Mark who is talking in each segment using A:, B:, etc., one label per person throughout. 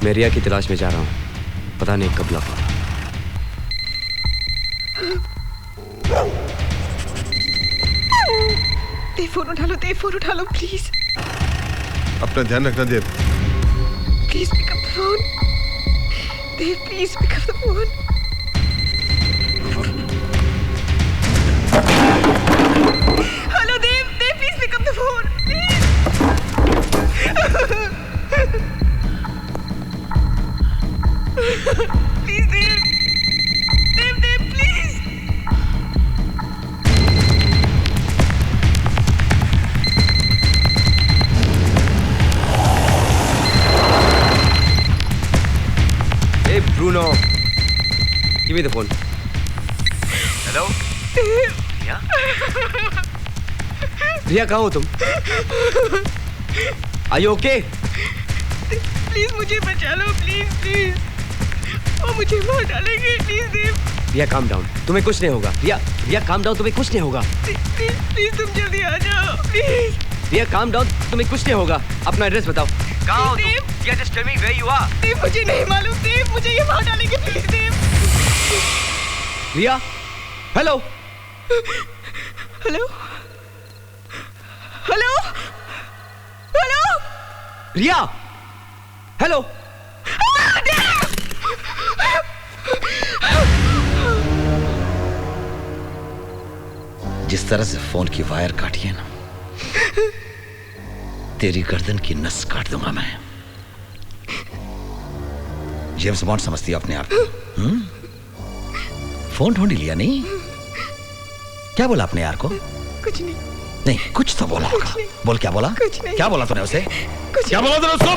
A: मैं रिया की तलाश में जा रहा हूँ, पता नहीं कब लौटा।
B: देव फोन उठा लो प्लीज।
C: अपना ध्यान रखना Dev.
B: Please pick up the phone. Dev please pick up the phone. Hello Dev, please pick up the phone please. Please Dev please.
A: Hey Bruno, give me the phone. Hello? Riya? Riya कहाँ हो तुम? Are you okay?
B: प्लीज मुझे बचा लो, please. वो मुझे मार डालेंगे, please Dev.
A: Riya calm down, तुम्हें कुछ नहीं होगा। रिया calm down, तुम्हें कुछ नहीं होगा।
B: प्लीज तुम जल्दी आ जाओ, प्लीज।
A: रिया calm down, तुम्हें कुछ नहीं होगा। अपना एड्रेस बताओ। कहाँ हो तुम? रिया just tell me where you are.
B: देव मुझे नहीं मालूम, देव मुझे ये मार डालेंगे, please Dev.
A: Riya, hello.
B: Hello hello hello
A: Riya, hello.
D: जिस तरह से फोन की वायर काटी है ना, तेरी गर्दन की नस काट दूंगा मैं। जेम्स बॉन्ड समझती है अपने आप को। फोन ढूंढ लिया नहीं? क्या बोला अपने यार को?
B: कुछ नहीं।
D: नहीं, कुछ तो बोला होगा। बोल, क्या बोला?
B: कुछ नहीं।
D: क्या बोला तूने उसे? क्या बोला तूने उसको?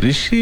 E: ऋषि,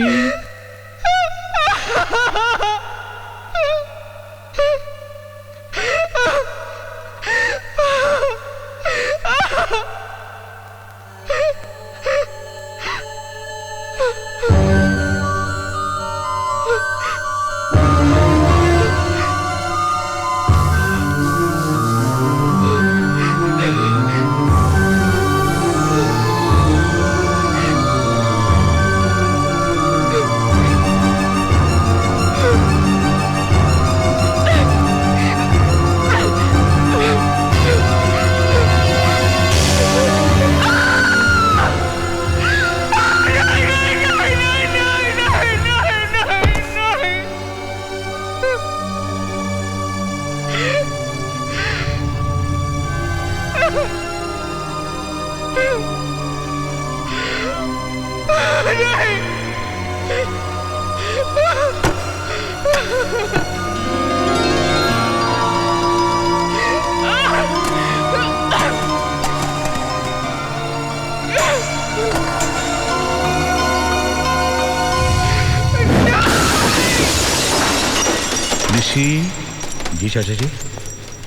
D: जी चाचा जी,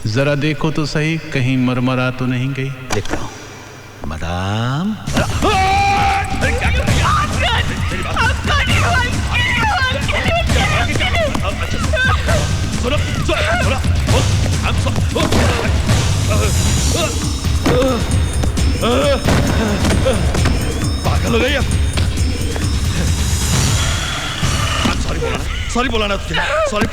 E: जरा देखो तो सही, कहीं मरमरा तो नहीं गई।
D: देखता हूँ। मदाम,
F: पागल हो गई अब। सॉरी बोला ना तुझे। सॉरी।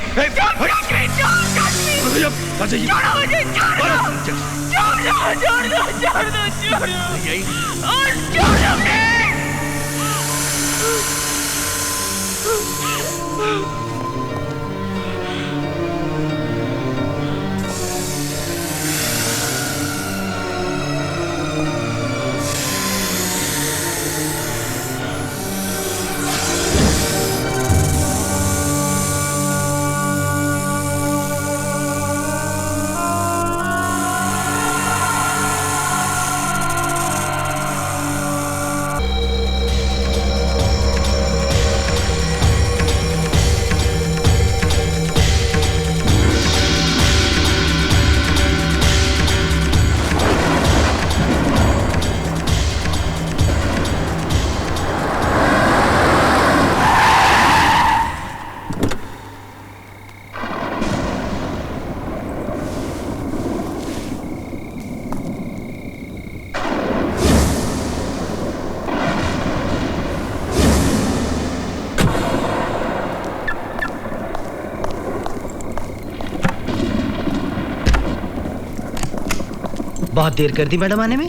A: बहुत देर कर दी मैडम आने में।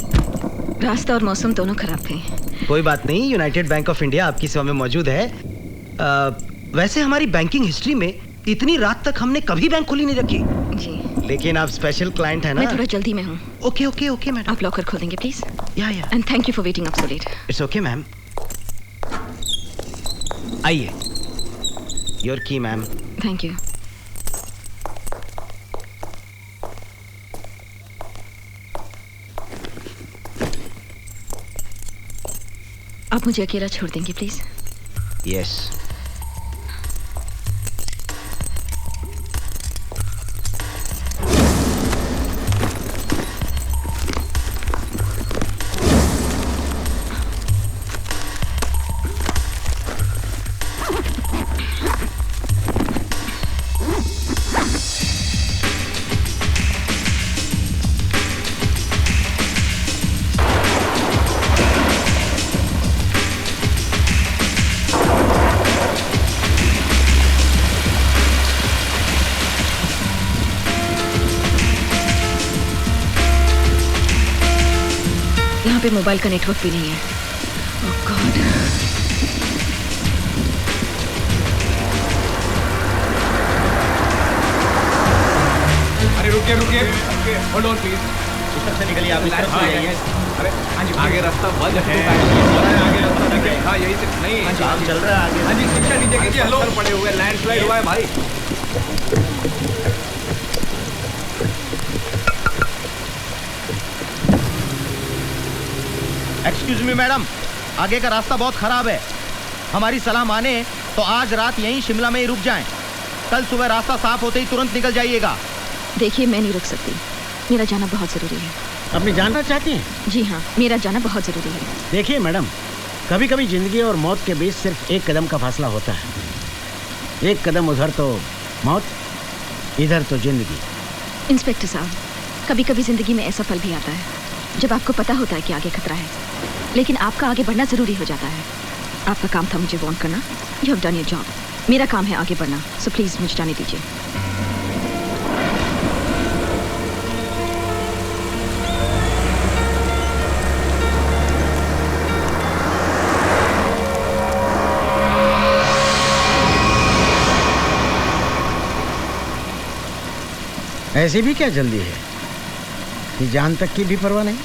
B: रास्ता और मौसम दोनों खराब थे।
A: कोई बात नहीं, यूनाइटेड बैंक ऑफ इंडिया आपकी सेवा में मौजूद है। वैसे हमारी बैंकिंग हिस्ट्री में इतनी रात तक हमने कभी बैंक खुली नहीं रखी
B: जी।
A: लेकिन आप स्पेशल क्लाइंट है ना।
B: मैं थोड़ा जल्दी में हूँ।
A: Okay okay okay madam.
B: आप लॉकर खोल देंगे प्लीज।
A: या
B: and thank you for waiting up so let.
A: It's okay ma'am. आइए। योर की मैम।
B: Thank you. आप मुझे अकेला छोड़ देंगे प्लीज।
A: यस।
B: यहाँ पे मोबाइल का नेटवर्क भी नहीं है। ओह गॉड।
G: अरे रुकिए रुकिए, होल्ड ऑन प्लीज।
A: सबसे निकलिए आप। इस तरफ से जाइए।
G: अरे हाँ जी, आगे रास्ता बंद है। आगे रास्ता देखिए। हाँ यही से नहीं।
A: काम चल रहा है आगे।
G: हाँ जी, शिक्षा नीचे कीजिए। हेलो, पड़े हुए लैंडस्लाइड हुआ है भाई।
H: एक्सक्यूज मी मैडम, आगे का रास्ता बहुत खराब है। हमारी सलाह माने तो आज रात यहीं शिमला में ही रुक जाएं। कल सुबह रास्ता साफ होते ही तुरंत निकल जाइएगा।
B: देखिए मैं नहीं रुक सकती, मेरा जाना बहुत जरूरी है।
I: अपनी जानना चाहती हैं?
B: जी हाँ, मेरा जाना बहुत जरूरी है।
I: देखिए मैडम, कभी कभी जिंदगी और मौत के बीच सिर्फ एक कदम का फासला होता है। एक कदम उधर तो मौत, इधर तो जिंदगी।
B: इंस्पेक्टर साहब, कभी कभी जिंदगी में ऐसा पल भी आता है जब आपको पता होता है कि आगे खतरा है, लेकिन आपका आगे बढ़ना जरूरी हो जाता है। आपका काम था मुझे वार्न करना। You have done your job. मेरा काम है आगे बढ़ना, सो प्लीज मुझे जाने दीजिए।
I: ऐसी भी क्या जल्दी है कि जान तक की भी परवाह नहीं।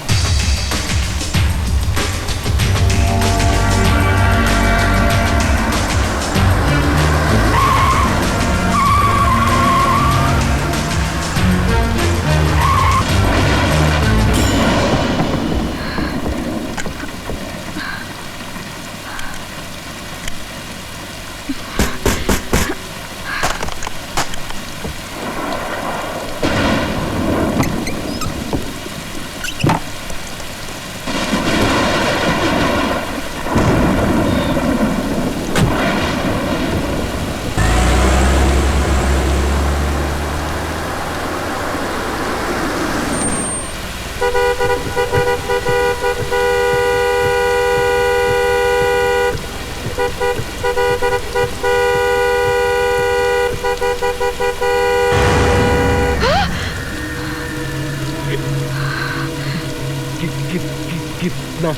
A: कितना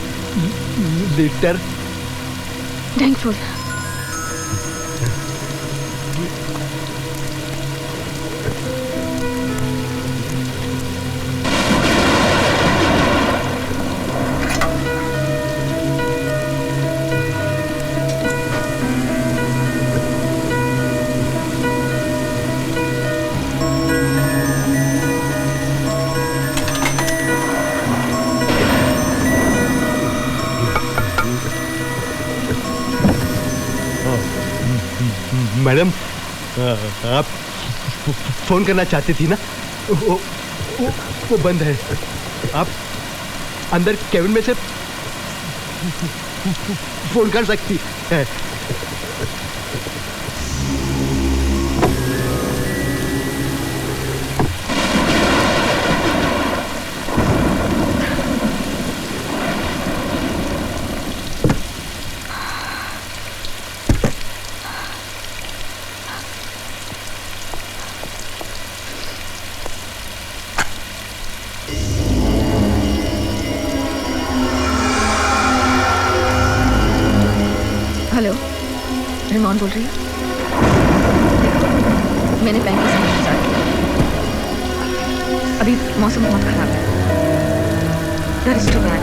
A: लीटर?
B: थैंकफुल।
A: मैडम, आप फोन करना चाहती थी ना? वो बंद है। आप अंदर केबिन में से फोन कर सकती है।
B: रिमोन बोल रही है। मैंने बैंक का सामान इंतजार किया। अभी मौसम बहुत खराब है। That is too bad.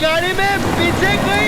A: गाड़ी में पीछे कोई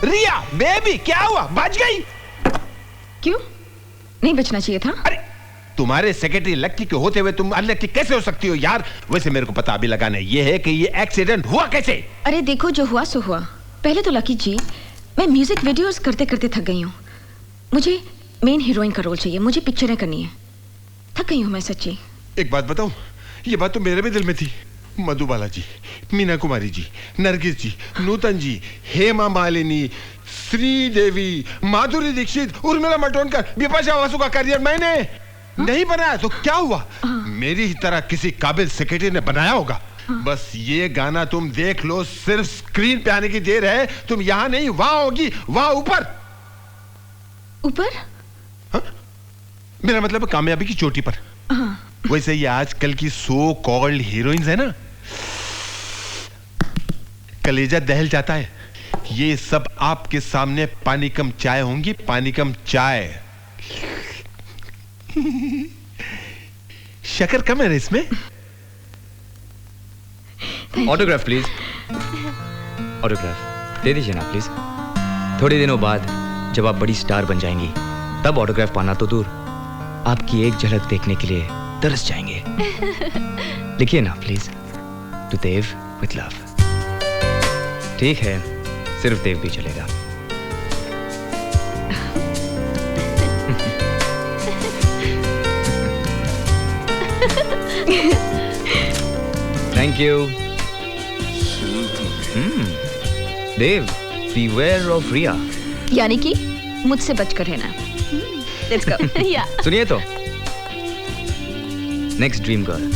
G: रिया बेबी क्या हुआ? बच गई?
B: क्यों नहीं बचना चाहिए था?
G: अरे तुम्हारे सेक्रेटरी लक्की के होते हुए तुम अनलक्की कैसे हो सकती हो यार? वैसे मेरे को पता अभी लगाना ये है कि ये एक्सीडेंट हुआ कैसे?
B: अरे देखो जो हुआ सो हुआ। पहले तो लकी जी, मैं म्यूजिक वीडियोस करते करते थक गई हूँ। मुझे मेन हीरोइन का रोल चाहिए, मुझे पिक्चरें करनी है। थक गई हूँ मैं सच्ची।
C: एक बात बताऊं, ये बात तो मेरे भी दिल में थी। मधुबाला जी, मीना कुमारी जी, नरगिस जी, नूतन जी, हेमा मालिनी, श्रीदेवी, माधुरी दीक्षित, उर्मिला मातोंडकर, बिपाशा बासु का करियर मैंने नहीं बनाया तो क्या हुआ? मेरी ही तरह किसी काबिल सेक्रेटरी ने बनाया होगा। बस ये गाना तुम देख लो, सिर्फ स्क्रीन पे आने की देर है। तुम यहाँ नहीं वहां होगी, वहां ऊपर।
B: ऊपर?
C: मेरा मतलब कामयाबी की चोटी पर। वैसे ये आजकल की सो कॉल्ड हीरोइंस है ना, कलेजा दहल जाता है। ये सब आपके सामने पानी कम चाय होंगी, पानी कम चाय। शक्कर कम है ना इसमें?
F: Autograph please. ऑटोग्राफ दे दीजिए ना प्लीज। थोड़े दिनों बाद जब आप बड़ी स्टार बन जाएंगी तब ऑटोग्राफ पाना तो दूर, आपकी एक झलक देखने के लिए तरस जाएंगे। लिखिए ना please, to Dev with love. ठीक है, सिर्फ देव भी चलेगा। Thank you. Dev, beware of Riya.
B: यानी कि मुझसे बचकर रहना। Let's go.
F: सुनिए तो, नेक्स्ट ड्रीम गर्ल।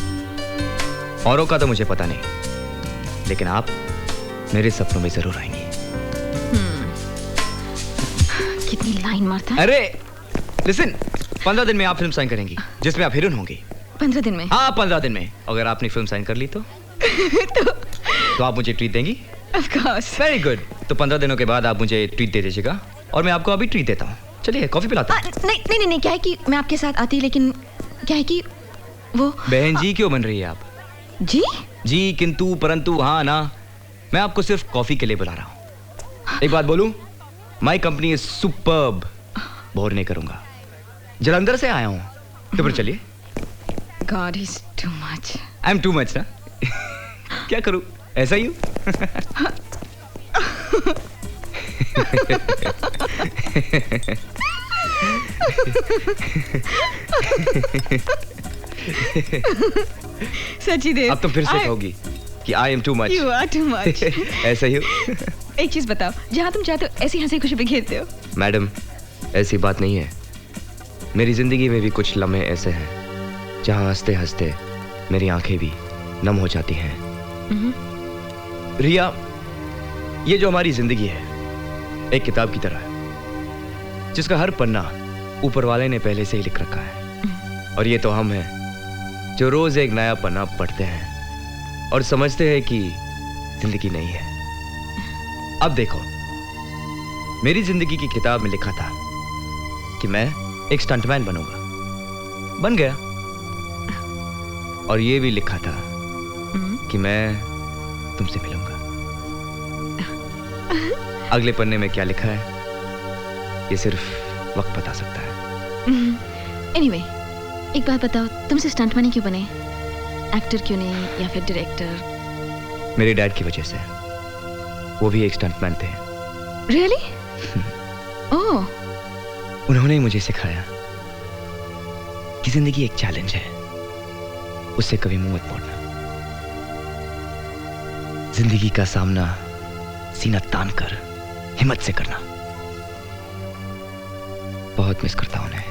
F: औरों का तो मुझे पता नहीं, लेकिन आप मेरे सपनों में जरूर आएंगी।
B: कितनी लाइन मारता है।
F: अरे लिसन, 15 दिन में आप फिल्म साइन करेंगी जिसमें आप हीरोइन होंगी।
B: 15 दिन में?
F: हाँ 15 दिन में। अगर आपने फिल्म साइन कर ली तो तो आप मुझे ट्रीट देंगी?
B: Of course.
F: Very good. तो 15 दिनों के बाद आप मुझे ट्रीट दे दीजिएगा और मैं आपको अभी ट्रीट देता हूँ। चलिए कॉफी पिलाता हूँ।
B: नहीं नहीं नहीं नहीं, क्या है कि मैं आपके साथ आती, लेकिन क्या है कि वो
F: बहन जी क्यों बन रही है आप?
B: जी
F: जी किंतु परंतु हाँ ना, मैं आपको सिर्फ कॉफी के लिए बुला रहा हूँ। एक बात बोलूं, my company is superb. Bore नहीं करूंगा, जलंधर से आया हूँ। तो फिर चलिए।
B: God is too much.
F: I am too much ना। क्या करूं, ऐसा ही हूं।
B: सच्ची देव,
F: अब तुम फिर से कहोगी कि I am too much.
B: You are too much.
F: ऐसा ही हूं।
B: एक चीज बताओ, जहाँ तुम चाहते हो ऐसी हंसी खुशी बिखेरते हो।
F: मैडम ऐसी बात नहीं है, मेरी जिंदगी में भी कुछ लम्हे ऐसे हैं जहां हंसते हंसते मेरी आंखें भी नम हो जाती हैं। रिया, ये जो हमारी जिंदगी है एक किताब की तरह है जिसका हर पन्ना ऊपर वाले ने पहले से ही लिख रखा है, और ये तो हम हैं जो रोज एक नया पन्ना पढ़ते हैं और समझते हैं कि जिंदगी नहीं है। अब देखो, मेरी जिंदगी की किताब में लिखा था कि मैं एक स्टंटमैन बनूंगा, बन गया। और ये भी लिखा था कि मैं तुमसे मिलूंगा। अगले पन्ने में क्या लिखा है ये सिर्फ वक्त बता सकता है।
B: Anyway, एक बात बताओ, तुमसे स्टंटमैन क्यों बने? एक्टर क्यों नहीं, या फिर डायरेक्टर?
F: मेरे डैड की वजह से। वो भी एक स्टंटमैन थे।
B: Really? ओह,
F: उन्होंने ही मुझे सिखाया कि जिंदगी एक चैलेंज है, उससे कभी मुंह मत मोड़ना। जिंदगी का सामना सीना तान कर हिम्मत से करना। बहुत मिस करता हूं उन्हें।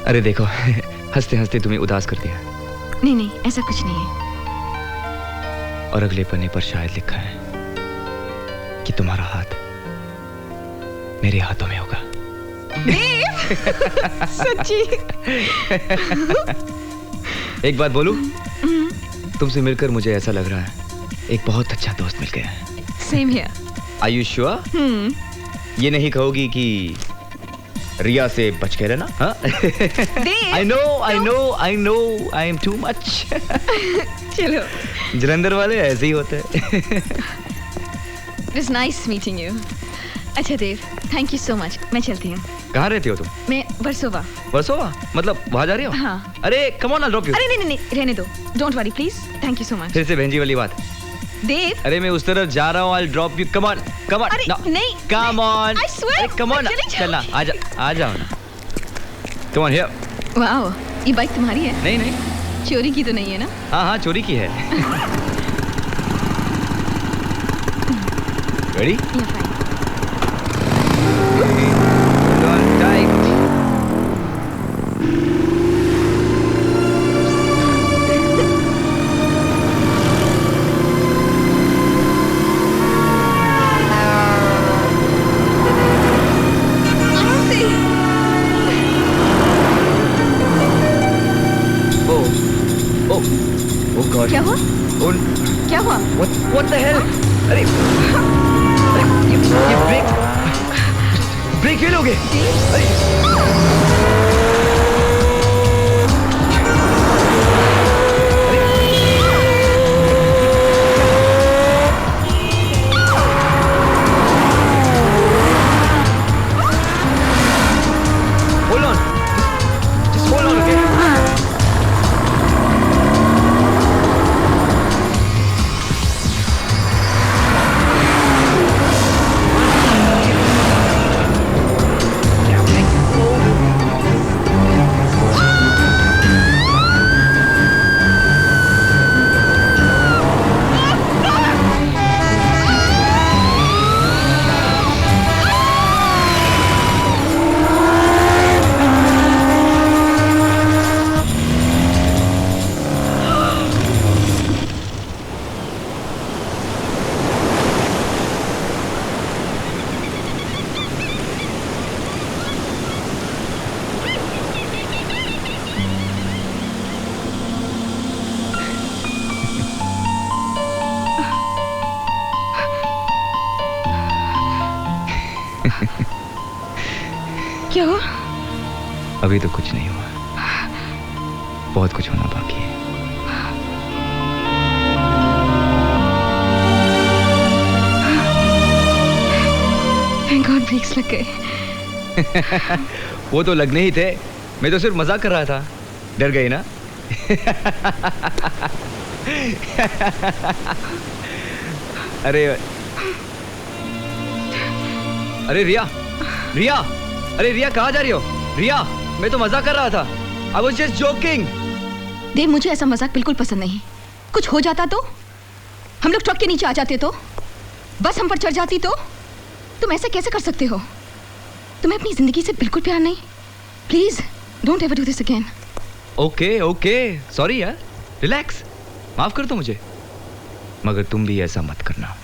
F: अरे देखो, हंसते हंसते तुम्हें उदास कर दिया।
B: नहीं नहीं, ऐसा कुछ नहीं है।
F: और अगले पन्ने पर शायद लिखा है कि तुम्हारा हाथ मेरे हाथों में होगा।
B: सच्ची?
F: एक बात बोलूं, तुमसे मिलकर मुझे ऐसा लग रहा है एक बहुत अच्छा दोस्त मिल गया है।
B: Same here.
F: Are you sure? ये नहीं कहोगी कि रिया से बच के रहना? हाँ? I know, I am too much.
B: चलो,
F: जलंधर वाले ऐसे ही होते हैं।
B: It was nice meeting you. अच्छा देव, थैंक यू सो मच। मैं चलती हूँ।
F: कहाँ रहती हो तुम?
B: मैं वर्सोवा।
F: वर्सोवा? मतलब वहाँ जा रही हो?
B: हाँ।
F: अरे come on, I'll drop you.
B: अरे नहीं नहीं नहीं, रहने दो। Don't worry please. Thank you so much.
F: फिर से बहन जी वाली बात।
B: देव,
F: अरे मैं उस तरफ जा रहा हूँ, I'll drop you. Come on.
B: अरे
F: No.
B: नहीं,
F: Come on.
B: I swear,
F: अरे come on.
B: मैं चली
F: चलना, आ जाओ ना। Come on here.
B: वाओ, ये बाइक तुम्हारी है?
F: नहीं नहीं,
B: चोरी की तो नहीं है ना?
F: हाँ चोरी की है। Ready?
B: Yeah, fine.
F: Hold on tight. Oh God.
B: क्या हुआ? क्या हुआ?
F: What the hell? अरे ये ब्रेक फेल हो गए। Hold on. Just hold on, okay?
B: क्या हुआ?
F: अभी तो कुछ नहीं हुआ, बहुत कुछ होना बाकी है।
B: Thank God ब्रेक्स लग गए।
F: वो तो लगने ही थे, मैं तो सिर्फ मजाक कर रहा था। डर गई ना? अरे अरे रिया, रिया, अरे रिया कहाँ जा रही हो? रिया, मैं तो मजाक कर रहा था। I was just joking।
B: देव, मुझे ऐसा मजाक बिल्कुल पसंद नहीं। कुछ हो जाता तो, हम लोग ट्रक के नीचे आ जाते तो, बस हम पर चढ़ जाती तो, तुम ऐसे कैसे कर सकते हो? तुम्हें अपनी जिंदगी से बिल्कुल प्यार नहीं? Please don't ever do this again.
F: Okay okay, sorry यार, रिलैक्स, माफ कर दो मुझे, मगर तुम भी ऐसा मत करना।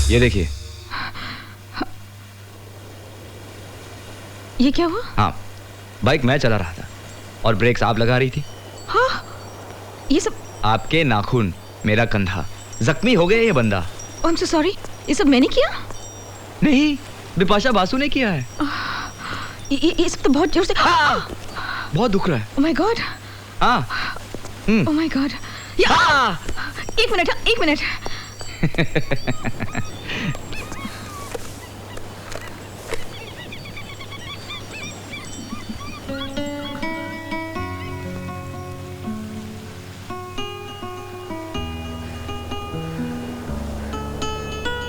F: ये देखिए।
B: ये क्या हुआ?
F: हाँ, बाइक मैं चला रहा था और ब्रेक्स आप लगा रही थी।
B: हाँ, ये सब
F: आपके नाखून, मेरा कंधा, जख्मी हो गया ये बंदा।
B: Oh, I'm so sorry, ये सब मैंने किया?
F: नहीं, बिपाशा बासु ने किया है।
B: ये सब तो बहुत जोर से।
F: बहुत दुख रहा है।
B: Oh my God।
F: हाँ।
B: Oh my God। एक मिनट, एक मिनट।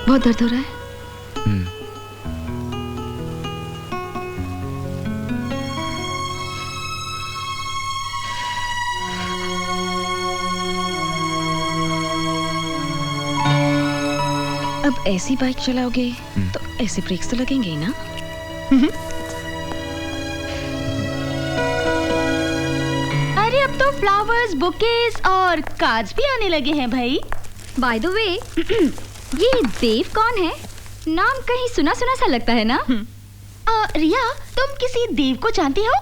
B: बहुत दर्द हो रहा है? अब ऐसी बाइक चलाओगे तो ऐसे ब्रेक्स तो लगेंगे ही ना?
J: अरे अब तो फ्लावर्स, बुकेज और कार्ड्स भी आने लगे हैं भाई।
K: बाय द वे, ये देव कौन है? नाम कहीं सुना सुना सा लगता है ना?
J: रिया, तुम किसी देव को जानती हो?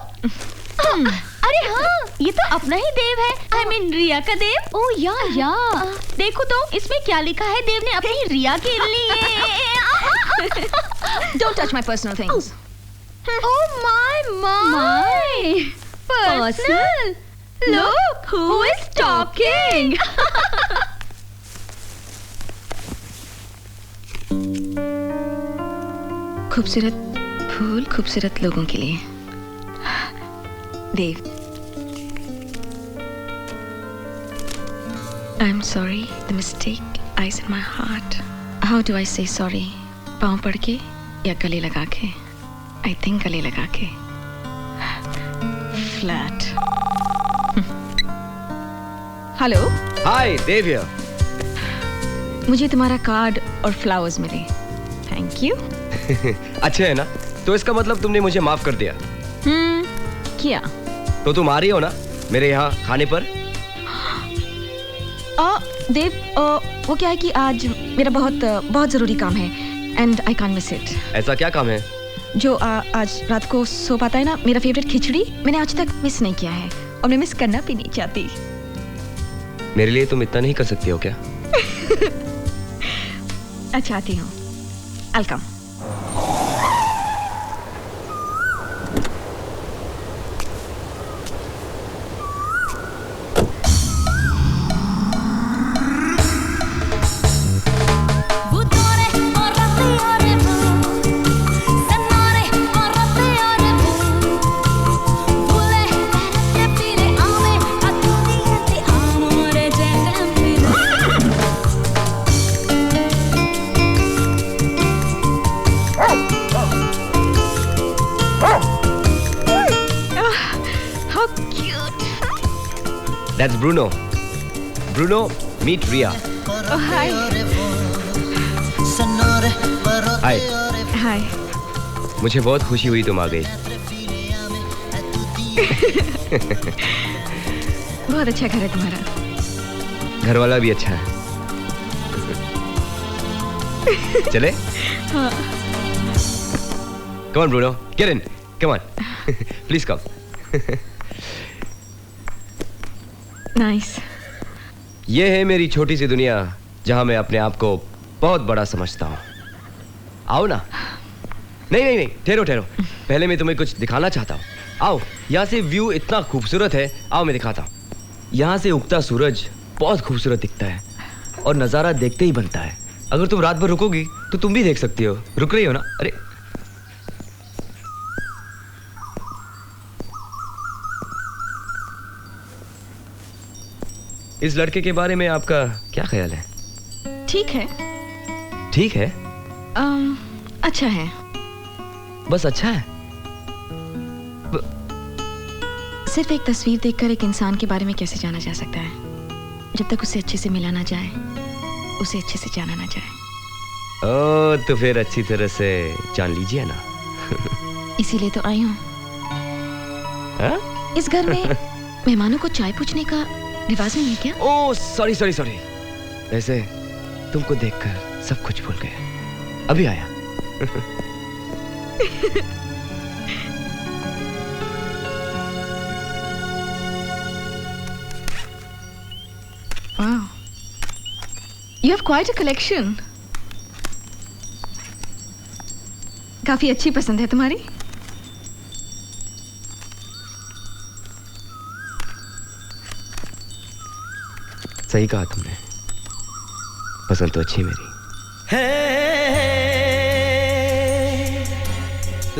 J: अरे हाँ, ये तो अपना ही देव है। I mean, रिया का देव।
K: ओह या।
J: देखो तो इसमें क्या लिखा है, देव ने अपनी रिया के लिए।
B: Don't touch my personal things.
J: Oh my
K: Personal?
J: Look who is talking.
B: खूबसूरत फूल खूबसूरत लोगों के लिए। देव, I'm sorry, the mistake lies in my heart. How do I say sorry? पाँव पड़ के या गले लगा के? I think गले लगा के। Flat. Hello.
F: Hi, Dev here.
B: मुझे तुम्हारा कार्ड और फ्लावर्स मिले। Thank you.
L: अच्छे है ना? तो इसका मतलब तुमने मुझे माफ कर दिया।
B: किया।
L: तो तुम आ रही हो ना मेरे यहाँ खाने पर?
B: देव, वो क्या है कि आज मेरा बहुत जरूरी काम है and I can't miss it.
L: ऐसा क्या काम है?
B: जो आज रात को सो पाता है ना, मेरा फेवरेट खिचड़ी मैंने आज तक मिस नहीं किया है और मैं मिस करना भी नहीं चाहती।
L: मेरे लिए तुम इतना नहीं कर सकती हो क्या?
B: अच्छा, आती हूँ। I'll come.
L: That's Bruno. Bruno, meet Ria.
B: Oh, hi.
L: Hi.
B: Hi.
L: मुझे बहुत खुशी हुई तुम आ गई।
B: बहुत अच्छा घर है तुम्हारा।
L: घर वाला भी अच्छा है। चले?
B: हाँ।
L: Come on, Bruno. Get in. Come on. Please come.
B: Nice.
L: ये है मेरी छोटी सी दुनिया जहां मैं अपने आप को बहुत बड़ा समझता हूं। आओ ना। नहीं, ठहरो। पहले मैं तुम्हें कुछ दिखाना चाहता हूँ। आओ, यहाँ से व्यू इतना खूबसूरत है। आओ मैं दिखाता हूँ। यहाँ से उगता सूरज बहुत खूबसूरत दिखता है और नज़ारा देखते ही बनता है। अगर तुम रात भर रुकोगी तो तुम भी देख सकती हो। रुक रही हो ना? अरे इस लड़के के बारे में आपका क्या ख्याल है?
B: ठीक है।
L: ठीक है?
B: अच्छा है।
L: बस अच्छा है?
B: सिर्फ एक तस्वीर देखकर एक इंसान के बारे में कैसे जाना जा सकता है? जब तक उसे अच्छे से मिला ना जाए, उसे अच्छे से जाना ना जाए।
L: ओ, तो फिर अच्छी तरह से जान लीजिए ना।
B: इसीलिए तो आई हूँ। इस घर में मेहमानों को चाय पूछने का रिवाज नहीं है क्या?
L: ओह, सॉरी। वैसे तुमको देखकर सब कुछ भूल गए। अभी आया।
B: Wow. You have quite a collection. काफी अच्छी पसंद है तुम्हारी।
L: सही कहा तुमने। पसंद तो अच्छी मेरी।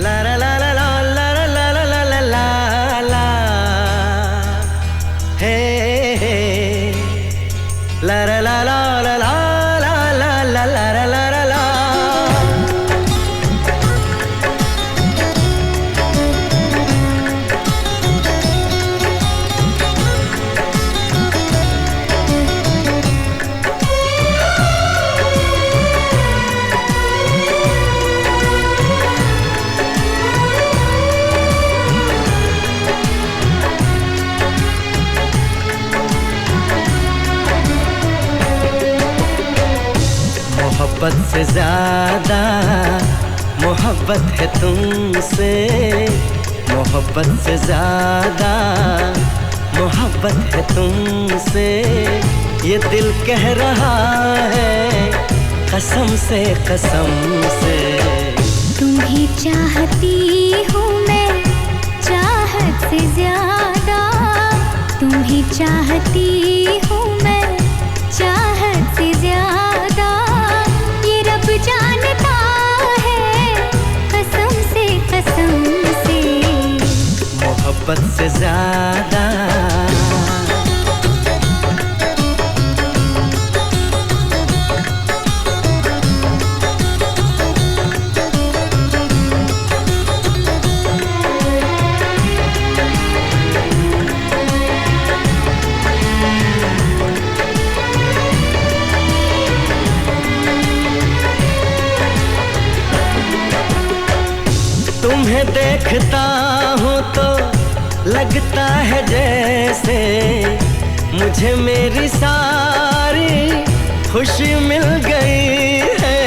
M: ला ला ला ला ला ला ला ला ला ला ला ला हे ला ला ला ला ला ला ला ला ला ला ला ला। मोहब्बत से ज्यादा मोहब्बत है तुमसे, मोहब्बत से ज्यादा मोहब्बत है तुमसे, ये दिल कह रहा है कसम से
N: तुम्हें चाहती हूँ मैं चाहत से ज्यादा, तुम्हें चाहती हूँ मैं चाहत से ज्यादा, ये रब जानता है कसम से
M: मोहब्बत से ज्यादा। तुम्हें देखता हूँ तो लगता है जैसे मुझे मेरी सारी खुशी मिल गई है,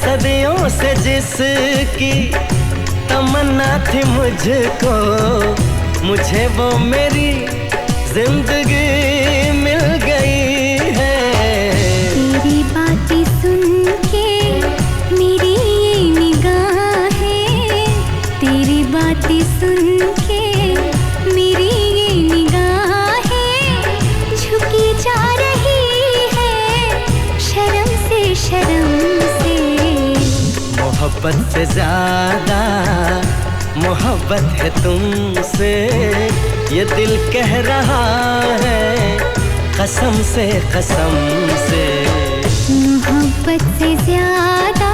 M: सदियों से जिसकी तमन्ना थी मुझको, मुझे वो मेरी जिंदगी मिल गई है।
N: तेरी बातें सुन के मेरी ये निगाहें, तेरी बातें सुन के मेरी ये निगाहें झुकी जा रही है शर्म से
M: मोहब्बत से ज्यादा मोहब्बत है तुमसे, ये दिल कह रहा है कसम से
N: मोहब्बत से ज्यादा।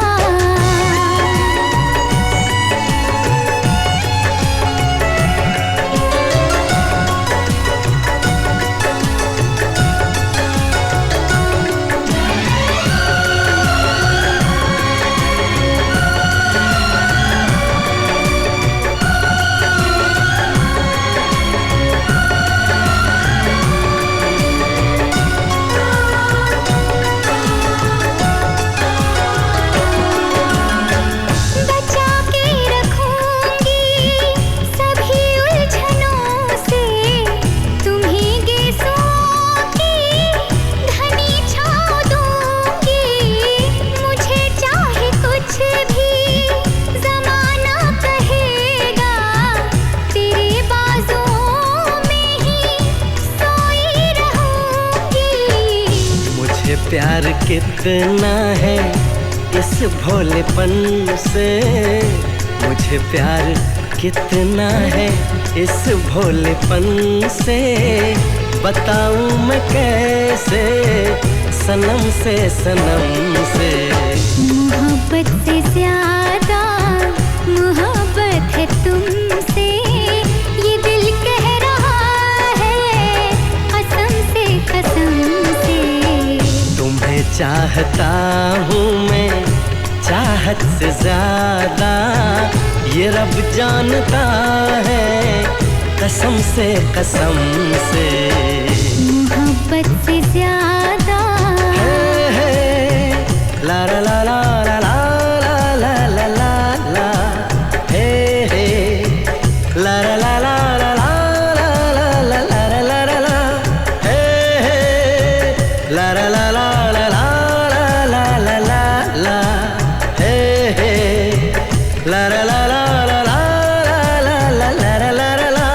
M: कितना है इस भोलेपन से, मुझे प्यार कितना है इस भोलेपन से, बताऊं मैं कैसे सनम से
N: मोहब्बत से ज्यादा मोहब्बत है तुमसे, ये दिल कह रहा है कसम से।
M: तुम्हें चाहता हूँ मैं चाहत से ज्यादा, ये रब जानता है कसम से
N: मोहब्बत से ज्यादा
M: ला ला ला ला ला ला ला ला ला ला हे हे ला ला ला ला ला ला ला ला ला ला ला ला हे हे ला ला ला ला ला ला ला ला ला ला हे हे ला ला ला ला ला ला ला ला ला ला ला।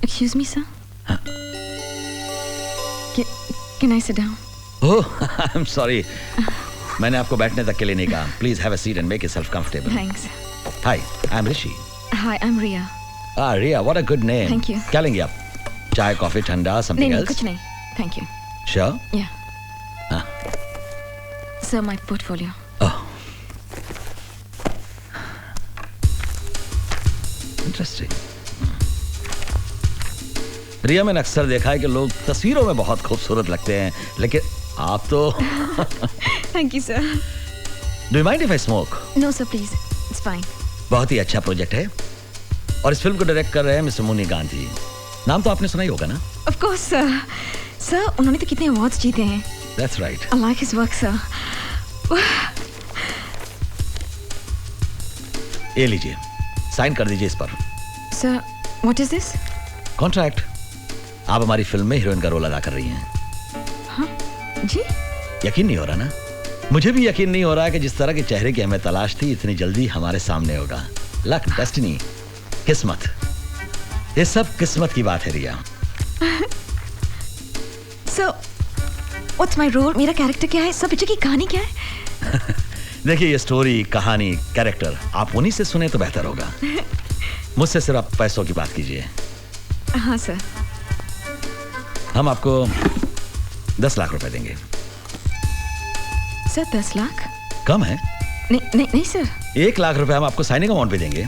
B: Excuse me, sir. Can I sit down?
D: Oh, I'm sorry. मैंने आपको बैठने तक के लिए नहीं कहा. Please have a seat and make yourself comfortable.
B: Thanks.
D: Hi, I'm Rishi.
B: Hi, I'm Ria.
D: Ah, Ria, what a good name.
B: Thank you.
D: क्या लेंगे आप? चाय, कॉफी, ठंडा, something
B: नहीं,
D: else?
B: कुछ नहीं. Thank you.
D: Sure?
B: Yeah.
D: हाँ.
B: Sir, my portfolio.
D: Interesting. रिया, मैंने अक्सर देखा है कि लोग तस्वीरों में बहुत खूबसूरत लगते हैं, लेकिन आप तो
B: Thank you, sir.
D: Do you mind if I smoke?
B: No, sir, please. It's fine.
D: बहुत ही अच्छा प्रोजेक्ट है और इस फिल्म को डायरेक्ट कर रहे हैं मिस्टर मुनी गांधी. नाम तो आपने सुना ही होगा ना?
B: Of course, sir. Sir, उन्होंने तो कितने अवार्ड्स जीते हैं.
D: That's right.
B: I like his work, sir.
D: ये लीजिए, साइन कर दीजिए इस पर.
B: Sir, what is this?
D: Contract. आप हमारी फिल्म में हीरोइन का रोल अदा कर रही हैं.
B: हाँ? जी?
D: यकीन नहीं हो रहा ना? मुझे भी यकीन नहीं हो रहा कि जिस तरह के चेहरे की हमें तलाश थी इतनी जल्दी हमारे सामने होगा. लक, डेस्टिनी, किस्मत, ये सब किस्मत की बात है रिया.
B: So, what's my role? मेरा कैरेक्टर क्या है? सब पिक्चर की कहानी क्या है?
D: देखिए, ये स्टोरी, कहानी, कैरेक्टर आप उन्हीं से सुने तो बेहतर होगा. मुझसे सिर्फ आप पैसों की बात कीजिए.
B: हाँ सर.
D: हम आपको 10 लाख रुपए देंगे.
B: सर 10 लाख?
D: कम है?
B: नहीं सर.
D: 1 लाख रुपए हम आपको साइनिंग अमाउंट पे देंगे,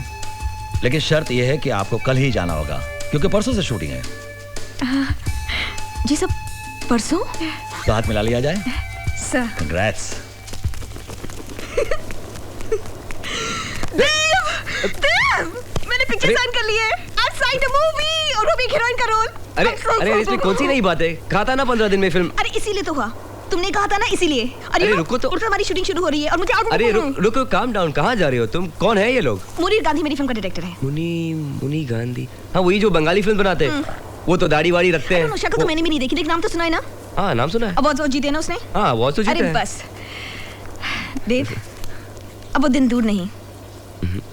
D: लेकिन शर्त यह है कि आपको कल ही जाना होगा क्योंकि परसों से शूटिंग है.
B: जी सर, परसों?
D: तो हाथ मिला लिया जाए.
B: सर.
D: कंग्रेट्स.
B: मैंने पिक्चर साइन कर ली है. I've signed a movie और वो भी हीरोइन का रोल.
L: अरे इसमें कौन सी नई बात है? कहा था ना 15 दिन में फिल्म.
B: अरे इसीलिए तो हुआ. तुमने कहा था ना इसीलिए.
L: अरे रुको तो.
B: हमारी शूटिंग शुरू हो रही है और मुझे
L: अरे रुको, काम डाउन. कहाँ जा रहे हो तुम? कौन है ये लोग?
B: मुनीर गांधी मेरी फिल्म का डायरेक्टर है.
L: मुनी गांधी? हाँ, वही जो बंगाली फिल्म बनाते हैं. वो तो दाढ़ी वाड़ी रखते हैं.
B: शक्ल तो मैंने भी नहीं देखी, लेकिन नाम तो सुना है ना?
L: हाँ, नाम सुना है.
B: अवार्ड जीते ना उसने.
L: हाँ, अवार्ड तो जीते हैं.
B: अरे बस देव, अब वो दिन दूर नहीं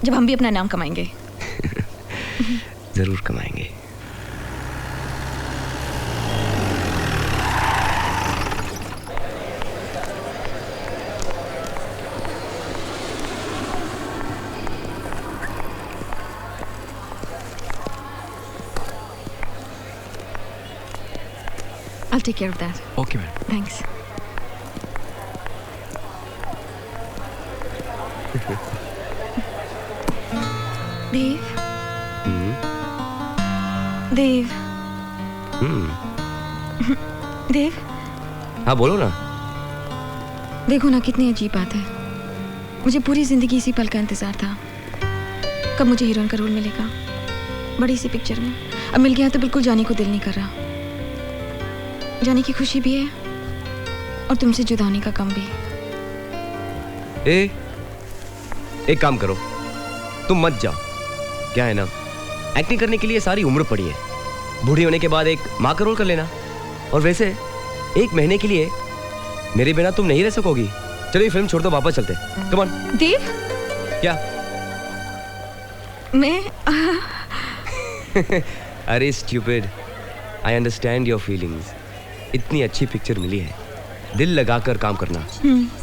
B: जब हम भी अपना नाम कमाएंगे.
L: जरूर कमाएंगे.
B: I'll take care of that.
F: Okay ma'am.
B: Thanks. देव। देव। देव।
L: हाँ बोलो ना।
B: देखो ना कितनी अजीब बात है, मुझे पूरी जिंदगी इसी पल का इंतजार था, कब मुझे हीरोइन का रोल मिलेगा बड़ी सी पिक्चर में। अब मिल गया तो बिल्कुल जाने को दिल नहीं कर रहा। जाने की खुशी भी है और तुमसे जुदा होने का गम भी।
L: एक काम करो, तुम मत जाओ। क्या है ना, एक्टिंग करने के लिए सारी उम्र पड़ी है, बूढ़ी होने के बाद एक माँ का रोल कर लेना। और वैसे 1 महीने के लिए मेरे बिना तुम नहीं रह सकोगी। चलो ये फिल्म छोड़ दो, वापस चलते। Come on.
B: देव।
L: क्या?
B: मैं
L: अरे stupid, I understand your feelings. इतनी अच्छी पिक्चर मिली है, दिल लगाकर काम करना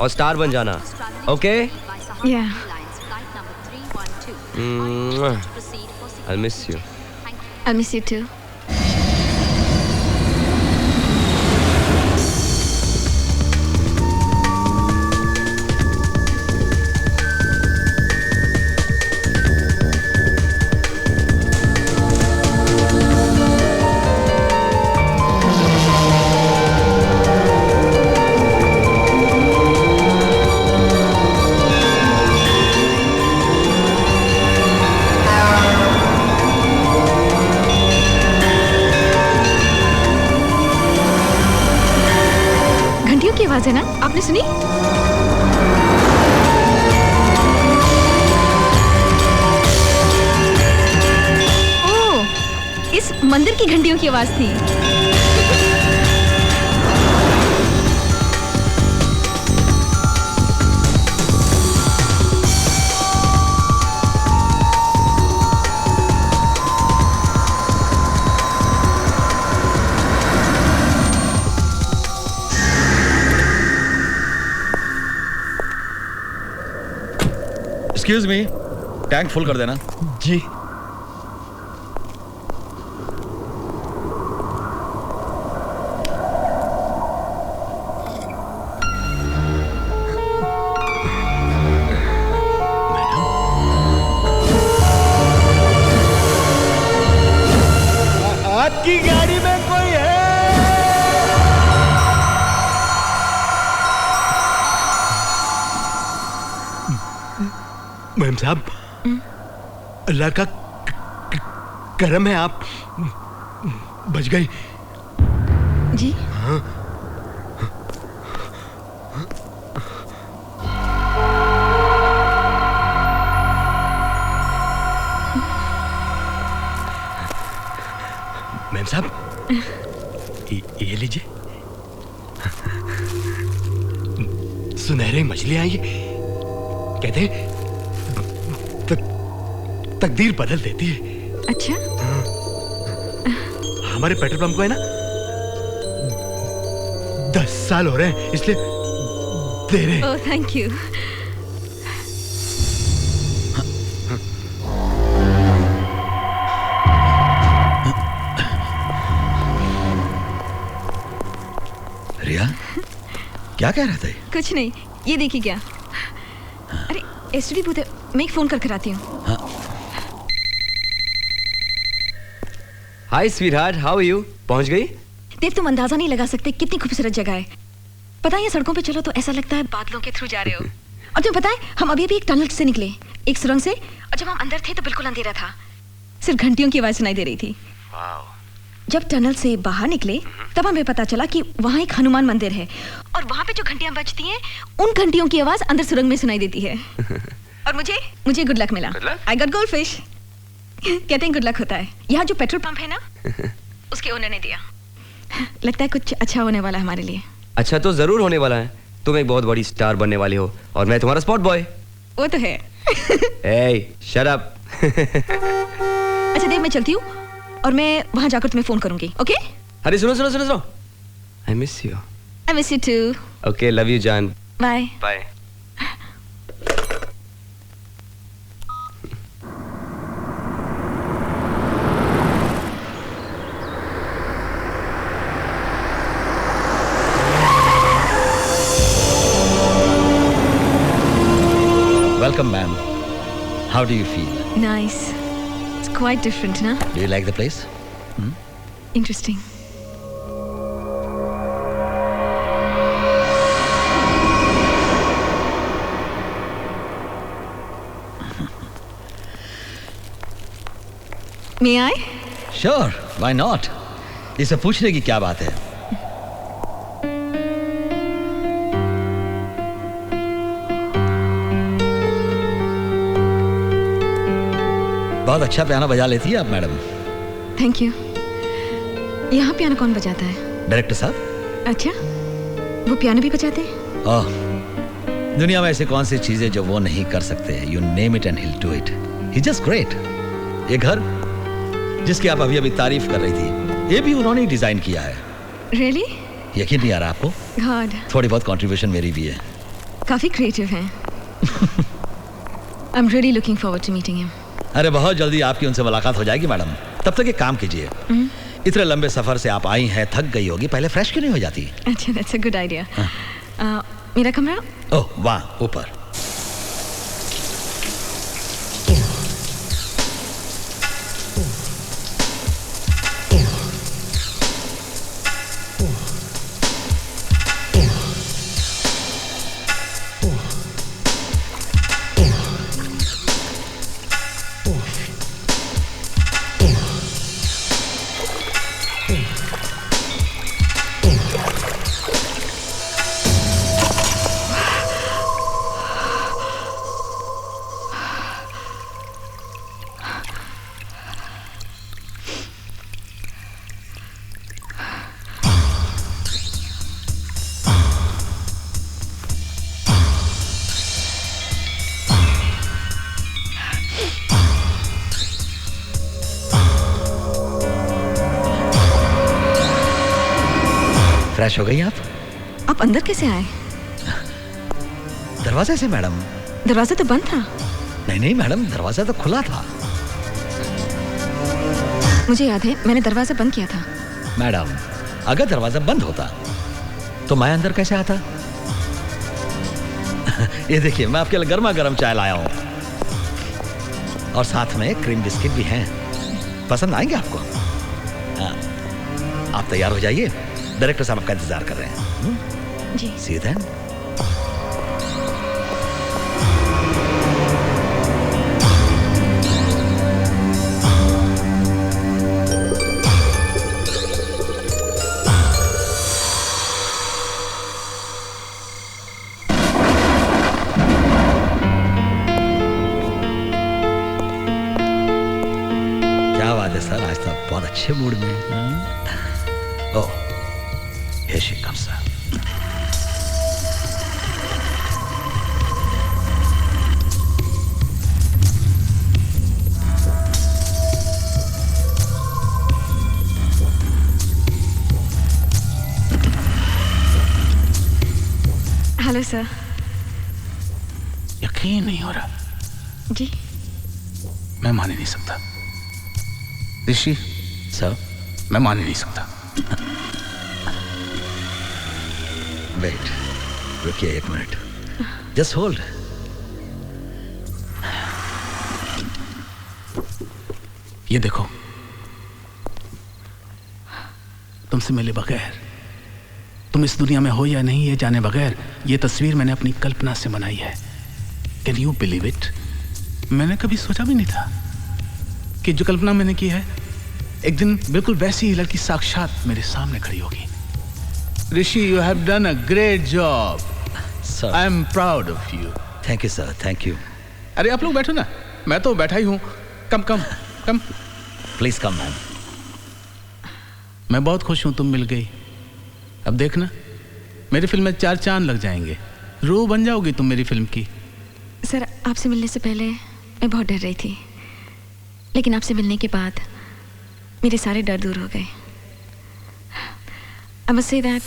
L: और स्टार बन जाना। ओके?
B: या।
L: I'll miss you.
B: I'll miss you too. आवाज है ना, आपने सुनी? ओह, इस मंदिर की घंटियों की आवाज थी।
D: एक्सक्यूज मी, टैंक फुल कर देना।
A: जी।
M: आपकी गाड़ी में कोई है?
A: मैम साहब, अल्लाह का करम है, आप बच गई।
B: जी?
A: हाँ। मैम साहब, ये लीजिए, सुनहरी मछलियां ये कहते हैं तकदीर बदल देती है।
B: अच्छा?
A: हमारे पेट्रोल पंप को है ना 10 साल हो रहे हैं, इसलिए दे रहे हैं।
B: ओह, थैंक यू।
D: रिया, क्या कह रहा था?
B: कुछ नहीं, ये देखिए क्या। अरे एसटीडी बूथ है, मैं एक फोन करके आती हूँ।
L: हाय स्वीटहार्ट, हाउ आर यू? पहुंच गई?
B: देव, तुम अंदाजा नहीं लगा सकते कितनी खूबसूरत जगह है। पता है, ये सड़कों पे चलो तो ऐसा लगता है बादलों के थ्रू जा रहे हो। और तुम्हें पता है, हम अभी अभी एक टनल से निकले, एक सुरंग से, और जब हम अंदर थे तो बिल्कुल अंधेरा था, सिर्फ घंटियों की आवाज सुनाई दे रही थी। जब टनल से बाहर निकले तब हमें पता चला कि वहाँ एक हनुमान मंदिर है, और वहाँ पे जो घंटियां बजती हैं, उन घंटियों की आवाज अंदर सुरंग में सुनाई देती है। और मुझे गुड लक मिला। I got gold fish. कहते हैं गुड लक होता है। यहाँ जो पेट्रोल पंप है ना, उसके ओनर ने दिया। लगता है कुछ अच्छा होने वाला है हमारे लिए।
L: अच्छा तो जरूर होने वाला है। तुम एक बहुत बड़ी स्टार बनने वाली हो और मैं तुम्हारा स्पॉट बॉय।
B: वो तो है।
L: ए, शट अप।
B: अच्छा देव, मैं चलती हूँ और मैं वहाँ जाकर तुम्हें फोन करूंगी, ओके?
L: अरे सुनो। I miss you.
B: I miss you too.
L: Okay, love you जान।
B: Bye
L: bye.
D: Welcome, ma'am. How do you feel?
B: Nice. It's quite different, na?
D: Do you like the place?
B: Interesting. May I?
D: Sure, why not? इसे पूछने की क्या बात है? बहुत अच्छा piano बजा लेती है आप मैडम।
B: Thank you. यहाँ पियानो कौन बजाता है?
D: डायरेक्टर साहब।
B: अच्छा, वो पियानो भी बजाते हैं?
D: ओह, दुनिया में ऐसे कौन सी चीजें जो वो नहीं कर सकते? You name it and he'll do it. He's just great. ये घर जिसकी आप अभी तारीफ कर रही थी, ये भी उन्होंने ही डिजाइन किया है।
B: Really?
D: यकीन नहीं आ रहा आपको?
B: God.
D: थोड़ी बहुत कंट्रीब्यूशन मेरी भी है।
B: काफी क्रिएटिव हैं। I'm really looking forward to meeting him.
D: अरे बहुत जल्दी आपकी उनसे मुलाकात हो जाएगी मैडम। तब तक एक काम कीजिए, इतने लंबे सफर से आप आई हैं, थक गई होगी, पहले फ्रेश क्यों नहीं हो जाती?
B: अच्छा, that's a good idea. मेरा कमरा?
D: ओह वाह, ऊपर। फ्रेश हो गई आप
B: अंदर कैसे आए?
D: दरवाजे से मैडम।
B: दरवाजा तो बंद था।
D: नहीं नहीं मैडम, दरवाजा तो खुला था।
B: मुझे याद है, मैंने दरवाजा बंद किया था।
D: मैडम, अगर दरवाजा बंद होता तो मैं अंदर कैसे आता? ये देखिए, मैं आपके लिए गर्मा गर्म चाय लाया हूँ और साथ में क्रीम बिस्किट भी हैं। पसंद आएंगे आपको? आप तैयार हो जाइए, डायरेक्टर साहब आपका इंतजार कर रहे हैं।
B: जी।
D: See you then. क्या बात है सर, आज तो बहुत अच्छे मूड में। ओह, here she comes, sir.
B: Hello sir.
E: यकीन नहीं हो रहा।
B: जी।
E: मैं मान ही नहीं सकता। ऋषि
D: सर,
E: मैं मान ही नहीं सकता।
D: वेट, रुकिए एक मिनट, जस्ट होल्ड।
E: ये देखो, तुमसे मिले बगैर, तुम इस दुनिया में हो या नहीं ये जाने बगैर, ये तस्वीर मैंने अपनी कल्पना से बनाई है। Can you believe it? मैंने कभी सोचा भी नहीं था कि जो कल्पना मैंने की है एक दिन बिल्कुल वैसी ही लड़की साक्षात मेरे सामने खड़ी होगी। ऋषि, you have done a great job.
D: Sir.
E: I am proud of you.
D: Thank you, sir. Thank you.
E: अरे आप लोग बैठो ना, मैं तो बैठा ही हूँ। कम कम कम।
D: Please come, ma'am.
E: मैं बहुत खुश हूँ तुम मिल गई। अब देखना, मेरी फिल्म में 4 चांद लग जाएंगे। रूह बन जाओगी तुम मेरी फिल्म की।
B: सर, आपसे मिलने से पहले मैं बहुत डर रही थी, लेकिन आपसे मिलने के बाद मेरे सारे डर दूर हो गए। I must say that.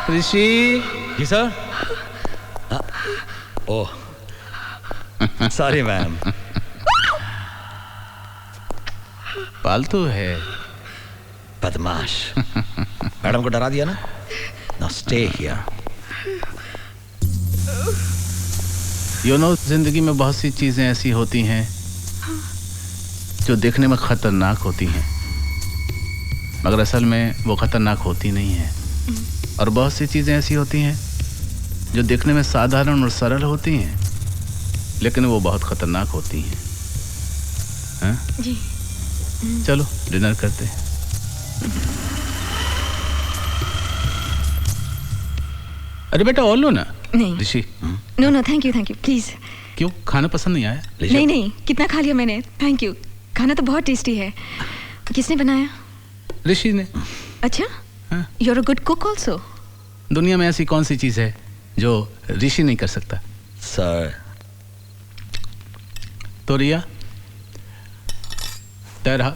E: Rishi.
D: जी सर। Oh, sorry ma'am.
E: पालतू है।
D: बदमाश। मैडम को डरा दिया ना? Now stay here.
E: जिंदगी में बहुत सी चीजें ऐसी होती हैं जो देखने में खतरनाक होती हैं, मगर असल में वो खतरनाक होती नहीं है। और बहुत सी चीजें ऐसी होती हैं जो देखने में साधारण और सरल होती हैं, लेकिन वो बहुत खतरनाक होती हैं। हाँ?
B: जी।
E: चलो डिनर करते हैं। अरे बेटा और लो ना।
B: नहीं
E: Rishi.
B: No no thank you please.
E: क्यों, खाना पसंद नहीं आया?
B: नहीं कितना खा लिया मैंने, थैंक यू। खाना तो बहुत टेस्टी है। किसने बनाया?
E: ऋषि ने।
B: अच्छा, you are a good cook also.
E: दुनिया में ऐसी कौन सी चीज है जो ऋषि नहीं कर सकता?
D: सर।
E: तो रिया तय रहा,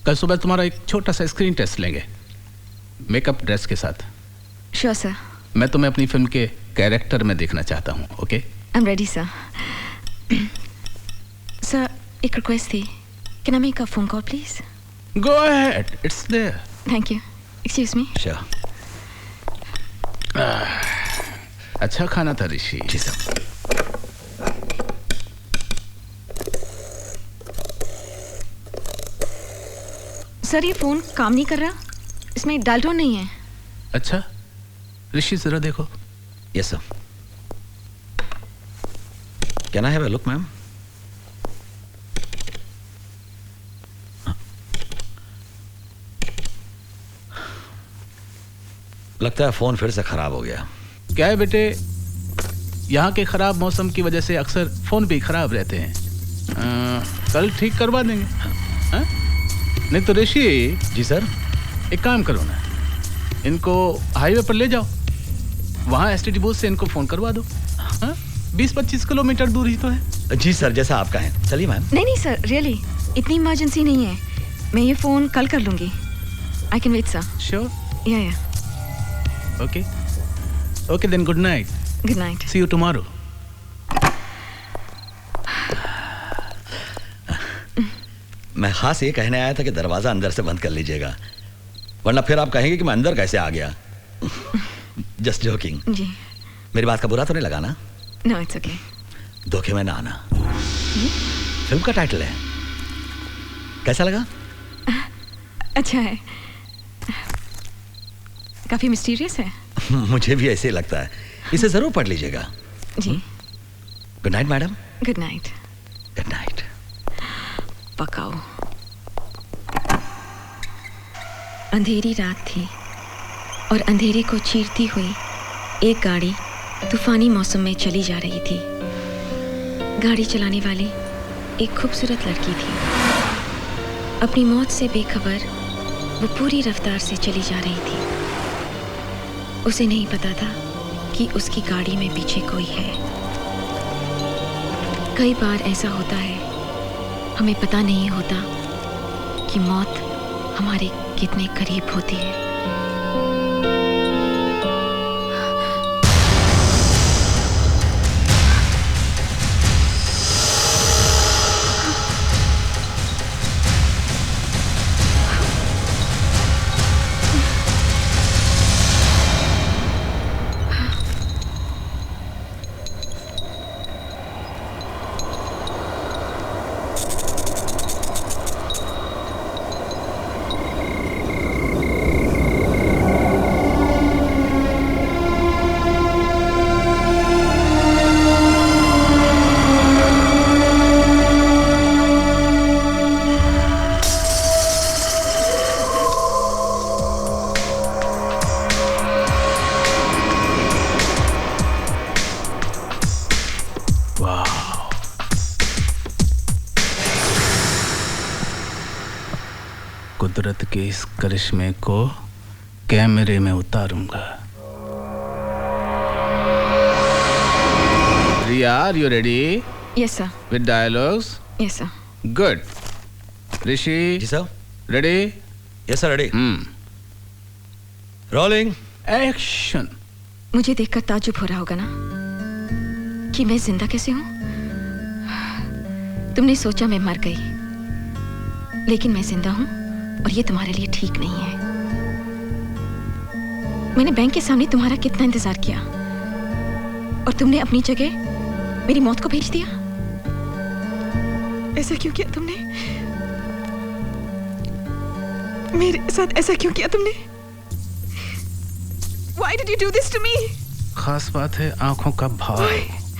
E: कल सुबह तुम्हारा एक छोटा सा स्क्रीन टेस्ट लेंगे मेकअप ड्रेस के साथ।
B: Sure sir.
E: मैं तुम्हें अपनी फिल्म के कैरेक्टर में देखना चाहता हूँ। Okay?
B: I am ready sir. Sir एक रिक्वेस्ट थी, can I make a phone call please?
E: Go ahead, it's there.
B: Thank you. Excuse me.
D: Sure.
E: अच्छा खाना था ऋषि।
D: जी सर।
B: सर ये फोन काम नहीं कर रहा, इसमें डायल टोन नहीं है।
E: अच्छा ऋषि जरा देखो।
D: Yes sir. Can I have a look ma'am? लगता है फोन फिर से खराब हो गया।
E: क्या है बेटे, यहाँ के खराब मौसम की वजह से अक्सर फोन भी खराब रहते हैं। कल ठीक करवा देंगे। हाँ? नहीं तो ऋषि।
D: जी सर।
E: एक काम करो ना, इनको हाईवे पर ले जाओ, वहाँ एसटीडी बूथ से इनको फोन करवा दो। 20-25 किलोमीटर दूर ही तो है।
D: जी सर, जैसा आप कहें। चलिए मैम।
B: नहीं सर, रियली इतनी इमरजेंसी नहीं है, मैं ये फोन कल कर लूंगी। I can wait sir.
E: Sure?
B: या
E: okay okay then, good night.
B: Good night.
E: See you tomorrow.
D: मैं खास ये कहने आया था कि दरवाजा अंदर से बंद कर लीजिएगा, वरना फिर आप कहेंगे कि मैं अंदर कैसे आ गया। Just joking.
B: जी।
D: मेरी बात का बुरा तो नहीं लगा ना?
B: No it's okay.
D: धोखे में ना आना। फिल्म का टाइटल है, कैसा लगा?
B: अच्छा है, काफी मिस्टीरियस है।
D: मुझे भी ऐसे ही लगता है, इसे जरूर पढ़ लीजिएगा।
B: जी।
D: Good night madam.
B: Good night.
D: Good night.
B: पकाओ। अंधेरी रात थी और अंधेरे को चीरती हुई एक गाड़ी तूफानी मौसम में चली जा रही थी। गाड़ी चलाने वाली एक खूबसूरत लड़की थी। अपनी मौत से बेखबर वो पूरी रफ्तार से चली जा रही थी। उसे नहीं पता था कि उसकी गाड़ी में पीछे कोई है। कई बार ऐसा होता है, हमें पता नहीं होता कि मौत हमारे कितने करीब होती है।
E: कुदरत के इस करिश्मे को कैमरे में उतारूंगा। Riya, are you ready?
B: Yes sir.
E: With dialogues?
B: Yes sir.
E: Good. Rishi?
D: जी sir.
E: Ready?
D: Yes sir, ready. Rolling
E: action.
B: मुझे देखकर ताज्जुब हो रहा होगा ना कि मैं जिंदा कैसे हूं। तुमने सोचा मैं मर गई, लेकिन मैं जिंदा हूं और ये तुम्हारे लिए ठीक नहीं है। मैंने बैंक के सामने तुम्हारा कितना इंतजार किया और तुमने अपनी जगह मेरी मौत को भेज दिया। ऐसा क्यों किया तुमने? मेरे साथ ऐसा क्यों किया तुमने? Why did you do this to me?
E: खास बात है आंखों का भाव।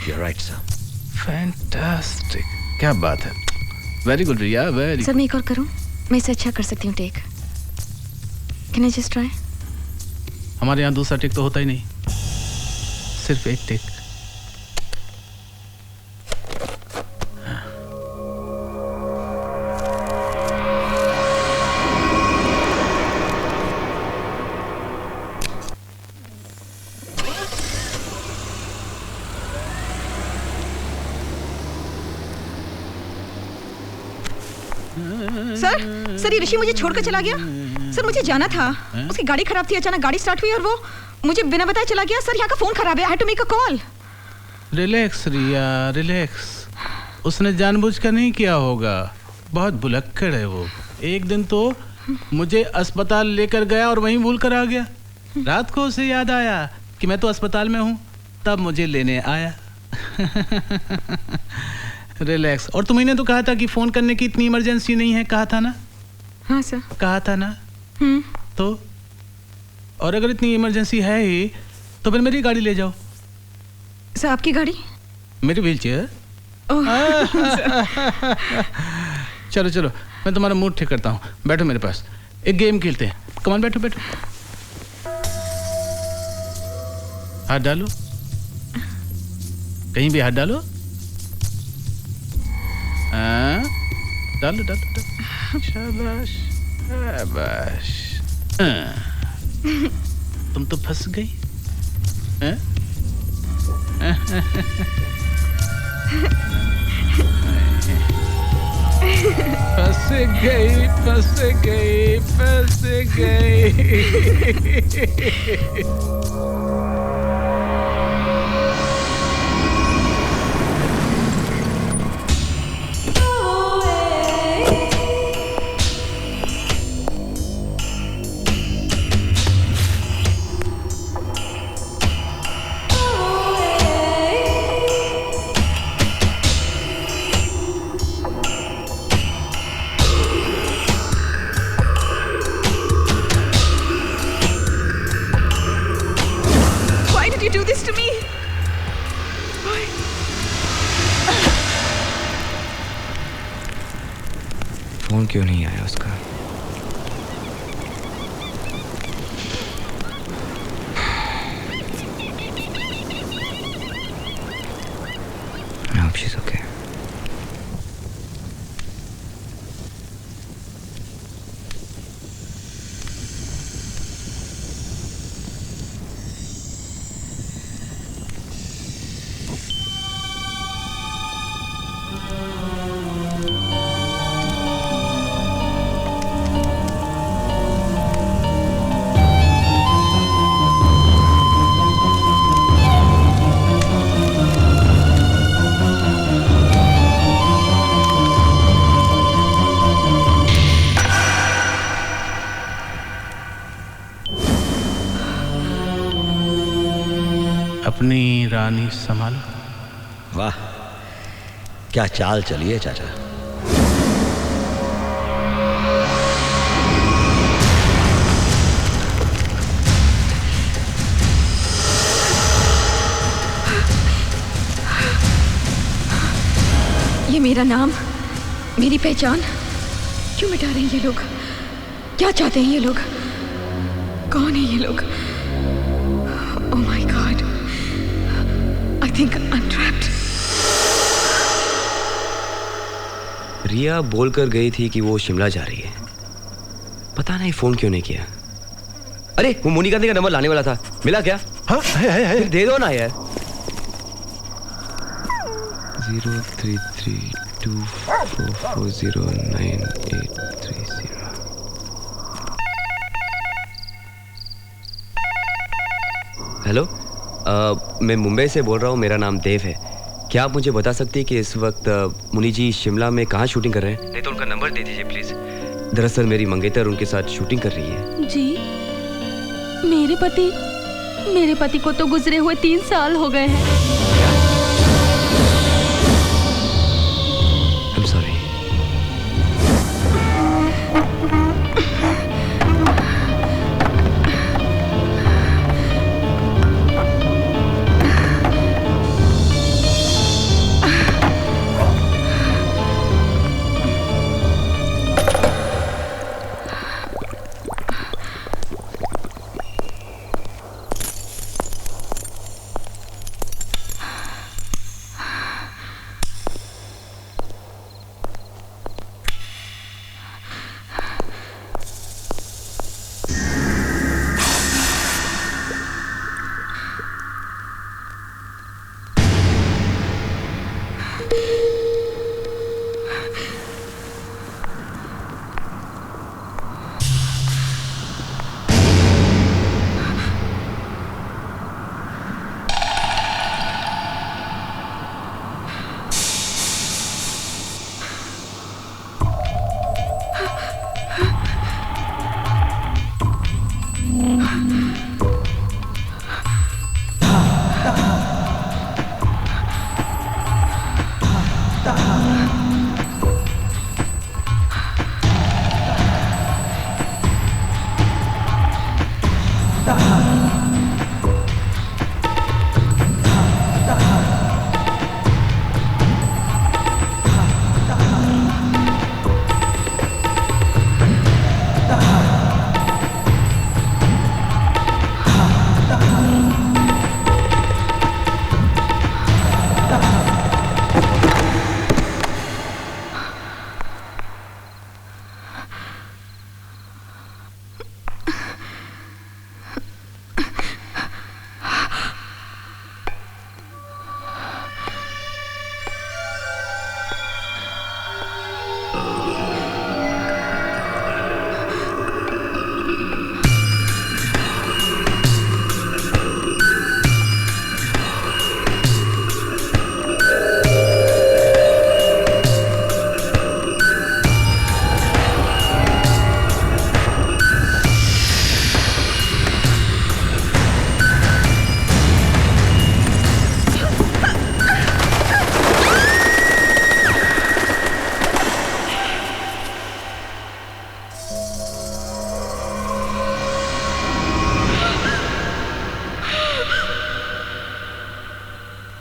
D: You're right, sir.
E: फैंटास्टिक, क्या बात है। वेरी गुड रिया, वेरी।
B: सर मैं एक और करूं? मैं इसे अच्छा कर सकती हूँ take. Can I just try?
E: हमारे यहाँ दूसरा टेक तो होता ही नहीं, सिर्फ एक टेक।
B: सर ये ऋषि मुझे छोड़कर चला गया। सर मुझे जाना था, उसकी गाड़ी खराब थी, अचानक गाड़ी स्टार्ट हुई और वो मुझे बिना बताए चला गया। सर यहाँ का फोन खराब है, I had to make a call।
E: Relax Riya, relax. उसने जानबूझकर नहीं किया होगा, बहुत भुलक्कड़ है वो। एक दिन तो मुझे अस्पताल लेकर गया और वहीं भूल कर आ गया। रात को उसे याद आया कि मैं तो अस्पताल में हूँ, तब मुझे लेने आया। रिलैक्स। और तुम्हें तो कहा था कि फोन करने की इतनी इमरजेंसी नहीं है, कहा था ना?
B: हाँ सर।
E: कहा था ना? तो और अगर इतनी इमरजेंसी है ही तो फिर मेरी गाड़ी ले जाओ।
B: सर आपकी गाड़ी? मेरी
E: व्हील चेयर। चलो चलो मैं तुम्हारा मूड ठीक करता हूँ, बैठो मेरे पास, एक गेम खेलते हैं। कमान बैठो बैठो, हाथ डालो, कहीं भी हाथ डालो। डालो डालो डालो, शाबाश शाबाश। तुम तो फंस गई। फंस गई फंस गई फंस गई।
F: फोन क्यों नहीं आया उसका? I hope she's okay. अपनी रानी संभालो।
D: वाह क्या चाल चली है चाचा।
B: ये मेरा नाम, मेरी पहचान क्यों मिटा रहे हैं ये लोग? क्या चाहते हैं ये लोग? कौन है ये लोग? Oh my God, I think I'm trapped.
L: रिया बोलकर गई थी कि वो शिमला जा रही है, पता नहीं फोन क्यों नहीं किया। अरे वो मोनिका का नंबर लाने वाला था, मिला क्या?
A: हाँ है।
L: दे दो ना यार। 03324409830। हेलो, मैं मुंबई से बोल रहा हूँ, मेरा नाम देव है। क्या आप मुझे बता सकती हैं कि इस वक्त मुनि जी शिमला में कहाँ शूटिंग कर रहे हैं? नहीं तो उनका नंबर दे दीजिए प्लीज। दरअसल मेरी मंगेतर उनके साथ शूटिंग कर रही है।
J: जी, मेरे पति मेरे पति को तो गुजरे हुए 3 साल हो गए हैं।
L: I'm sorry.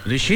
E: ऋषि,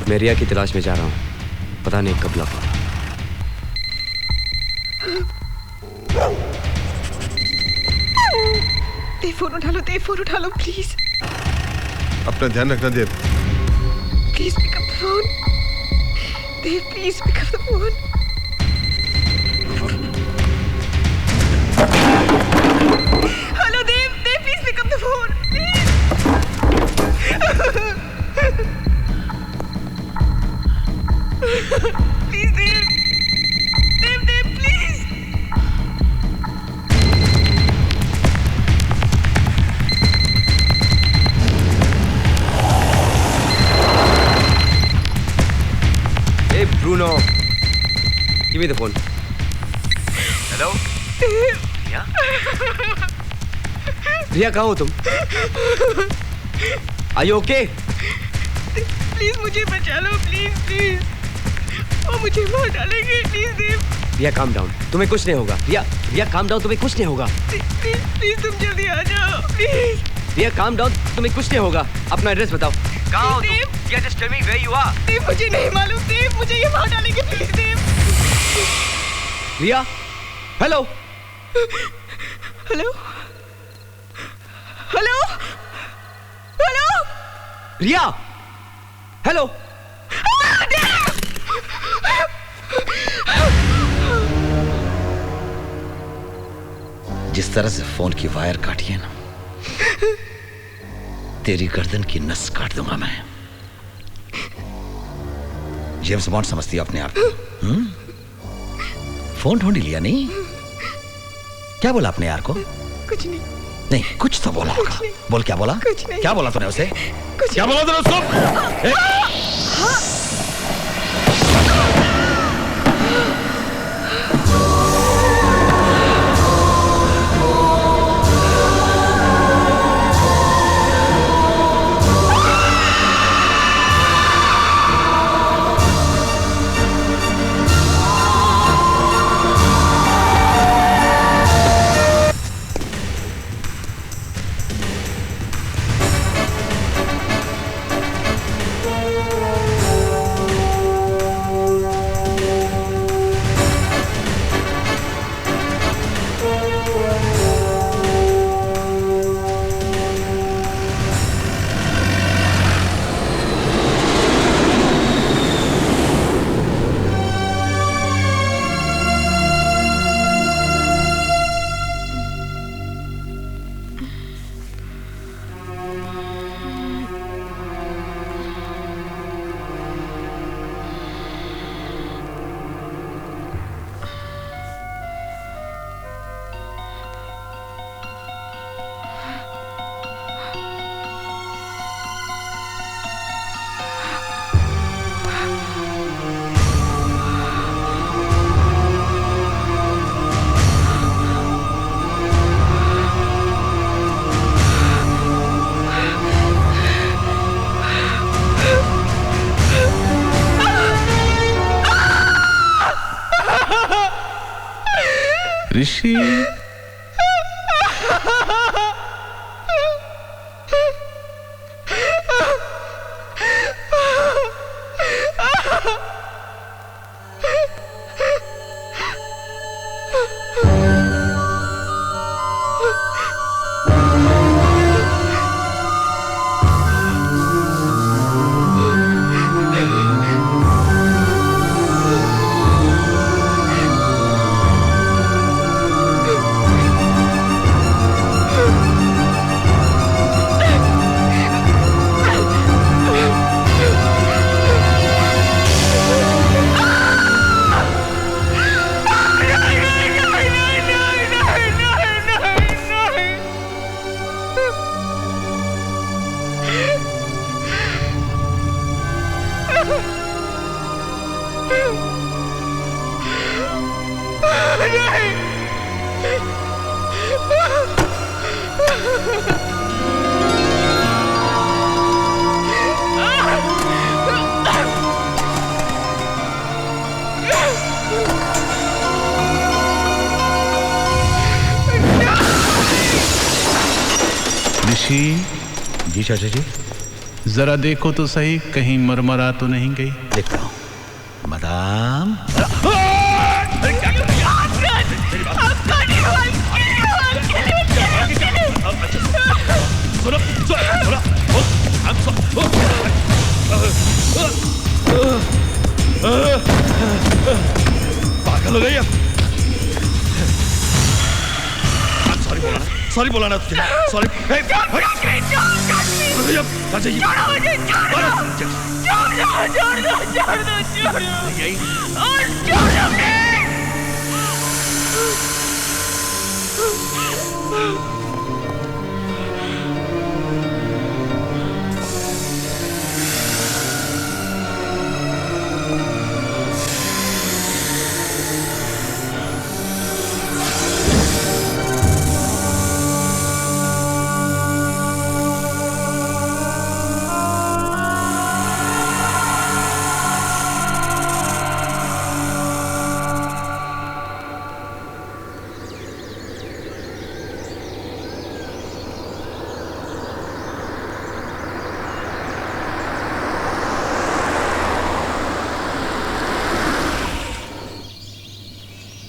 L: मैं रिया की तलाश में जा रहा हूँ, पता नहीं कब लौटूं।
B: देव फोन उठा लो प्लीज।
C: अपना ध्यान रखना Dev.
B: Please pick up the phone. Dev please pick up the phone. Hello Dev please pick up the phone please. Dev please.
L: Hey Bruno, give me the phone. Hello? Riya? Riya कहाँ हो तुम? Are you okay?
B: प्लीज मुझे बचा लो please. वो मुझे मार डालेंगे please Dev.
L: Riya calm down, तुम्हें कुछ नहीं होगा। रिया काम डाउन, तुम्हें कुछ नहीं होगा।
B: प्लीज तुम जल्दी आ जाओ प्लीज।
L: रिया काम डाउन, तुम्हें कुछ नहीं होगा। अपना एड्रेस बताओ। कहाँ हो तुम? रिया just tell me where you are.
B: देव मुझे नहीं मालूम देव, मुझे ये मार डालेंगे please Dev.
L: Riya hello
B: hello hello hello
L: Riya, hello.
D: जिस तरह से फोन की वायर काटी है ना, तेरी गर्दन की नस काट दूंगा मैं। जेम्स बॉन्ड समझती है अपने आप को। फोन ढूंढ लिया नहीं? क्या बोला अपने यार को?
B: कुछ नहीं।
D: नहीं, कुछ तो बोला होगा। बोल, क्या बोला?
B: कुछ नहीं।
D: क्या बोला तूने उसे? क्या बोला तूने उसको?
E: ऋषि,
D: जी चाचा जी,
E: जरा देखो तो सही, कहीं मरमरा तो नहीं गई।
D: देखता हूं। मदाम, पागल हो गई अब। सॉरी बोला ना तुझे। सॉरी।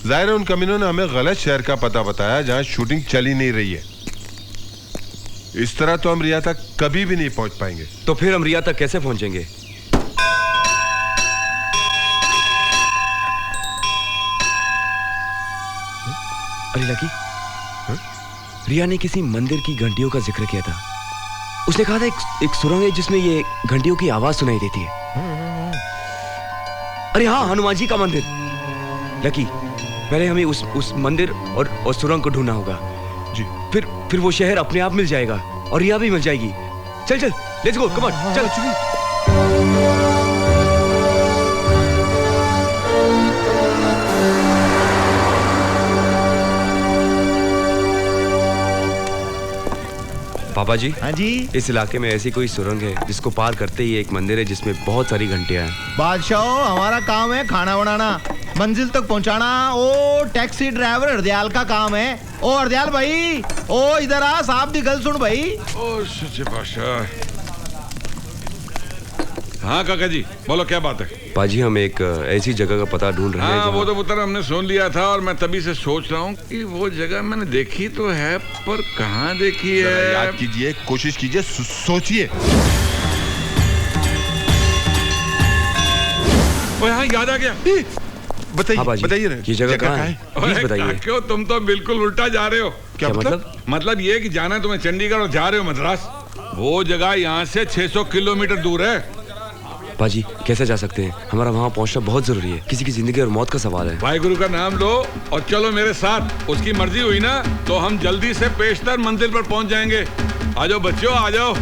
C: जाहिर है उन कमीनों ने हमें गलत शहर का पता बताया जहां शूटिंग चल ही नहीं रही है। इस तरह तो हम रिया तक कभी भी नहीं पहुंच पाएंगे।
L: तो फिर हम रिया तक कैसे पहुंचेंगे? अरे लकी, रिया ने किसी मंदिर की घंटियों का जिक्र किया था। उसने कहा था एक सुरंग है जिसमें ये घंटियों की आवाज सुनाई देती है। अरे हाँ, हनुमान जी का मंदिर। लकी, पहले हमें उस मंदिर और सुरंग को ढूंढना होगा जी। फिर वो शहर अपने आप मिल जाएगा और रिया भी मिल जाएगी। चल चल, लेट्स गो, कम ऑन, चल। पापा जी।
H: हाँ जी।
L: इस इलाके में ऐसी कोई सुरंग है जिसको पार करते ही एक मंदिर है जिसमें बहुत सारी घंटियां हैं।
H: बादशाह, हमारा काम है खाना बनाना, मंजिल तक पहुंचाना। ओ टैक्सी ड्राइवर हरदयाल का काम है। ओ हरदयाल भाई, ओ इधर आ, साहब दी गल सुन भाई।
O: ओ सच्चे बादशाह। हाँ काका जी, बोलो क्या बात है?
L: पाजी, हम एक ऐसी जगह का पता ढूंढ रहे हैं।
O: हाँ, वो तो पुत्र हमने सुन लिया था और मैं तभी से सोच रहा हूँ कि वो जगह मैंने देखी तो है, पर कहाँ देखी है?
C: याद कीजिए, कोशिश कीजिए, सोचिए।
O: हाँ, याद आ गया।
C: बताइए
L: ये जगह कहाँ है? प्लीज बताइए।
O: क्यों, तुम तो बिल्कुल उल्टा जा रहे हो।
L: क्या मतलब?
O: मतलब ये कि जाना तुम्हें चंडीगढ़ और जा रहे हो मद्रास। वो जगह यहाँ से 600 किलोमीटर दूर है।
L: पाजी, कैसे जा सकते हैं? हमारा वहाँ पहुँचना बहुत जरूरी है। किसी की जिंदगी और मौत का सवाल है।
O: भाई गुरु का नाम लो और चलो मेरे साथ। उसकी मर्जी हुई ना तो हम जल्दी से पेशतर मंजिल पर पहुँच जाएंगे। आ जाओ बच्चों, आ जाओ।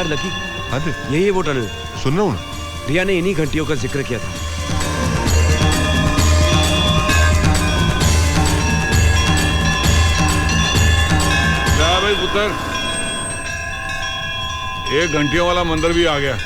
L: लकी, यही है वो टनल।
C: सुन रहा हूँ।
L: रिया ने इन्हीं घंटियों का जिक्र किया था।
O: जा भाई पुत्र, एक घंटियों वाला मंदिर भी आ गया।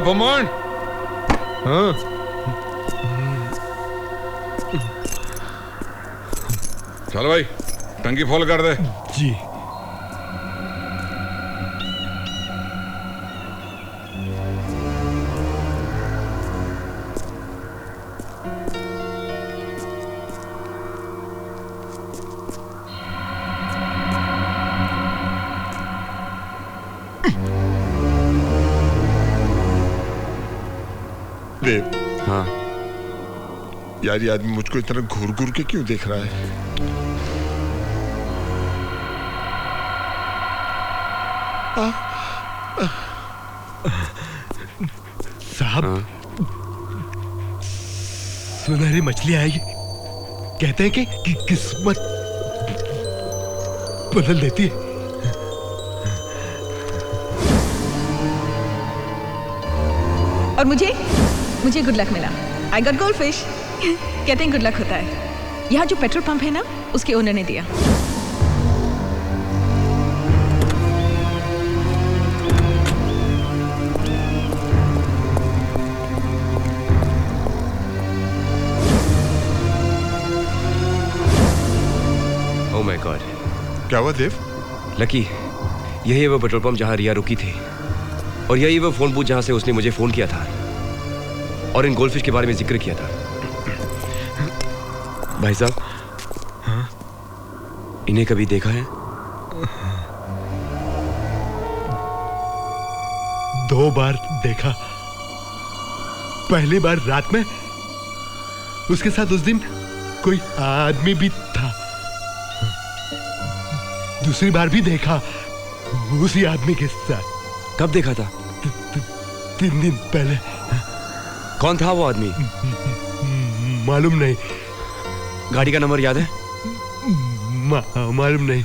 O: भमोन।
C: हाँ।
O: चल भाई, टंकी फुल कर दे।
A: जी।
C: हाँ यार, ये आदमी मुझको इतना घूर घूर के क्यों देख रहा है?
A: साहब, सुनहरी मछली आएगी। कहते हैं कि किस्मत बदल देती है।
B: और मुझे गुड लक मिला। I got gold fish. कहते हैं गुड लक होता है। यहाँ जो पेट्रोल पंप है ना, उसके ओनर ने दिया।
L: Oh my God.
C: क्या हुआ देव?
L: लकी, यही है वो पेट्रोल पंप जहाँ रिया रुकी थी, और यही वो फोन बूथ जहाँ से उसने मुझे फोन किया था और इन गोल्डफिश के बारे में जिक्र किया था। भाई साहब, इन्हें कभी देखा है?
A: 2 बार देखा। पहली बार रात में उसके साथ उस दिन कोई आदमी भी था। दूसरी बार भी देखा उसी आदमी के साथ।
L: कब देखा था?
A: 3 दिन पहले।
L: कौन था वो आदमी?
A: मालूम नहीं।
L: गाड़ी का नंबर याद है?
A: मालूम नहीं।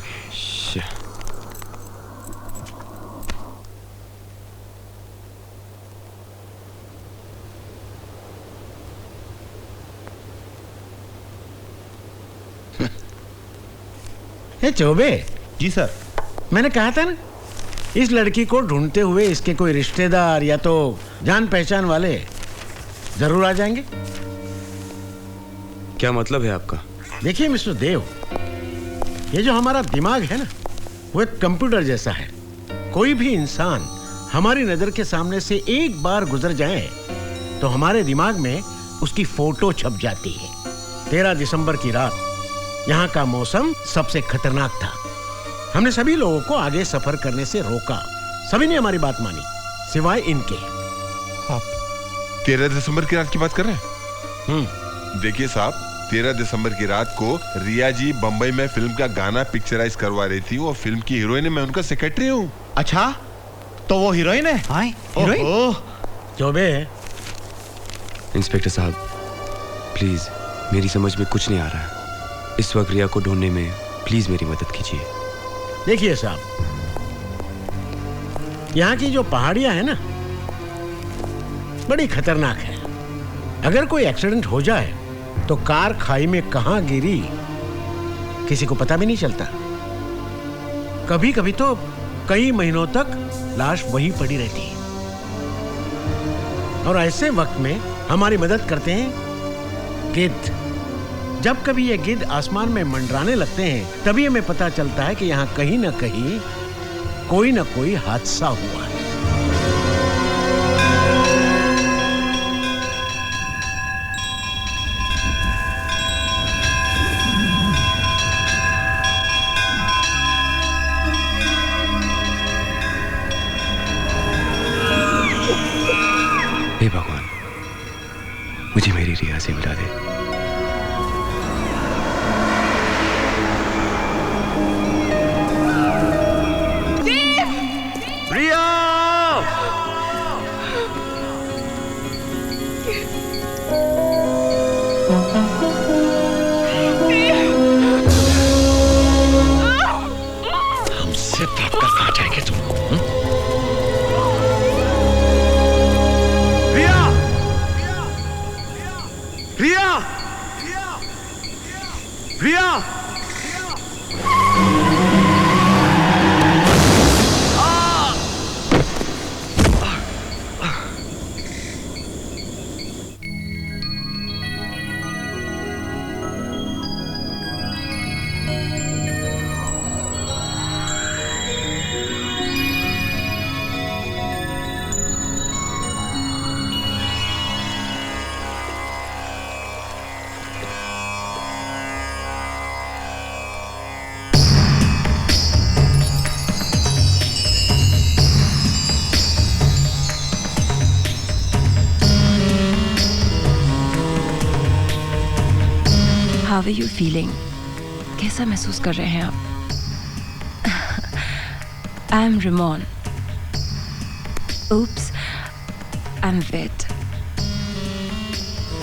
I: चौबे
H: जी सर।
I: मैंने कहा था ना, इस लड़की को ढूंढते हुए इसके कोई रिश्तेदार या तो जान पहचान वाले जरूर आ जाएंगे।
L: क्या मतलब है आपका?
I: देखिए मिस्टर देव, ये जो हमारा दिमाग है ना, वो एक कंप्यूटर जैसा है। कोई भी इंसान हमारी नजर के सामने से एक बार गुजर जाए तो हमारे दिमाग में उसकी फोटो छप जाती है। 13 दिसंबर की रात यहाँ का मौसम सबसे खतरनाक था। हमने सभी लोगों को आगे सफर करने से रोका। सभी ने हमारी बात मानी सिवाय इनके।
C: आप 13 दिसंबर की रात की बात कर रहे हैं? देखिए साहब, 13 दिसंबर की रात को रिया जी बंबई में फिल्म का गाना पिक्चराइज करवा रही थी। वो फिल्म की हीरोइन है, मैं उनका सेक्रेटरी हूँ।
H: अच्छा, तो वो हीरोइन है?
I: हाँ,
H: हीरोइन।
I: चौबे।
L: इंस्पेक्टर साहब, प्लीज मेरी समझ में कुछ नहीं आ रहा है। इस वक्त रिया को ढूंढने में प्लीज मेरी मदद कीजिए।
I: देखिए साहब, यहाँ की जो पहाड़ियां हैं ना, बड़ी खतरनाक है। अगर कोई एक्सीडेंट हो जाए तो कार खाई में कहां गिरी किसी को पता भी नहीं चलता। कभी कभी तो कई महीनों तक लाश वहीं पड़ी रहती है। और ऐसे वक्त में हमारी मदद करते हैं गिद्ध। जब कभी ये गिद्ध आसमान में मंडराने लगते हैं, तभी हमें पता चलता है कि यहाँ कहीं ना कहीं कोई ना कोई हादसा हुआ है।
L: हे भगवान, मुझे मेरी रिया से मिला दे।
D: हमसे भागकर कहाँ जाएंगे तुम?
L: रिया! रिया! रिया!
P: How are you feeling? कैसा महसूस कर रहे हैं आप? I am Ramon. Oops, I'm wet.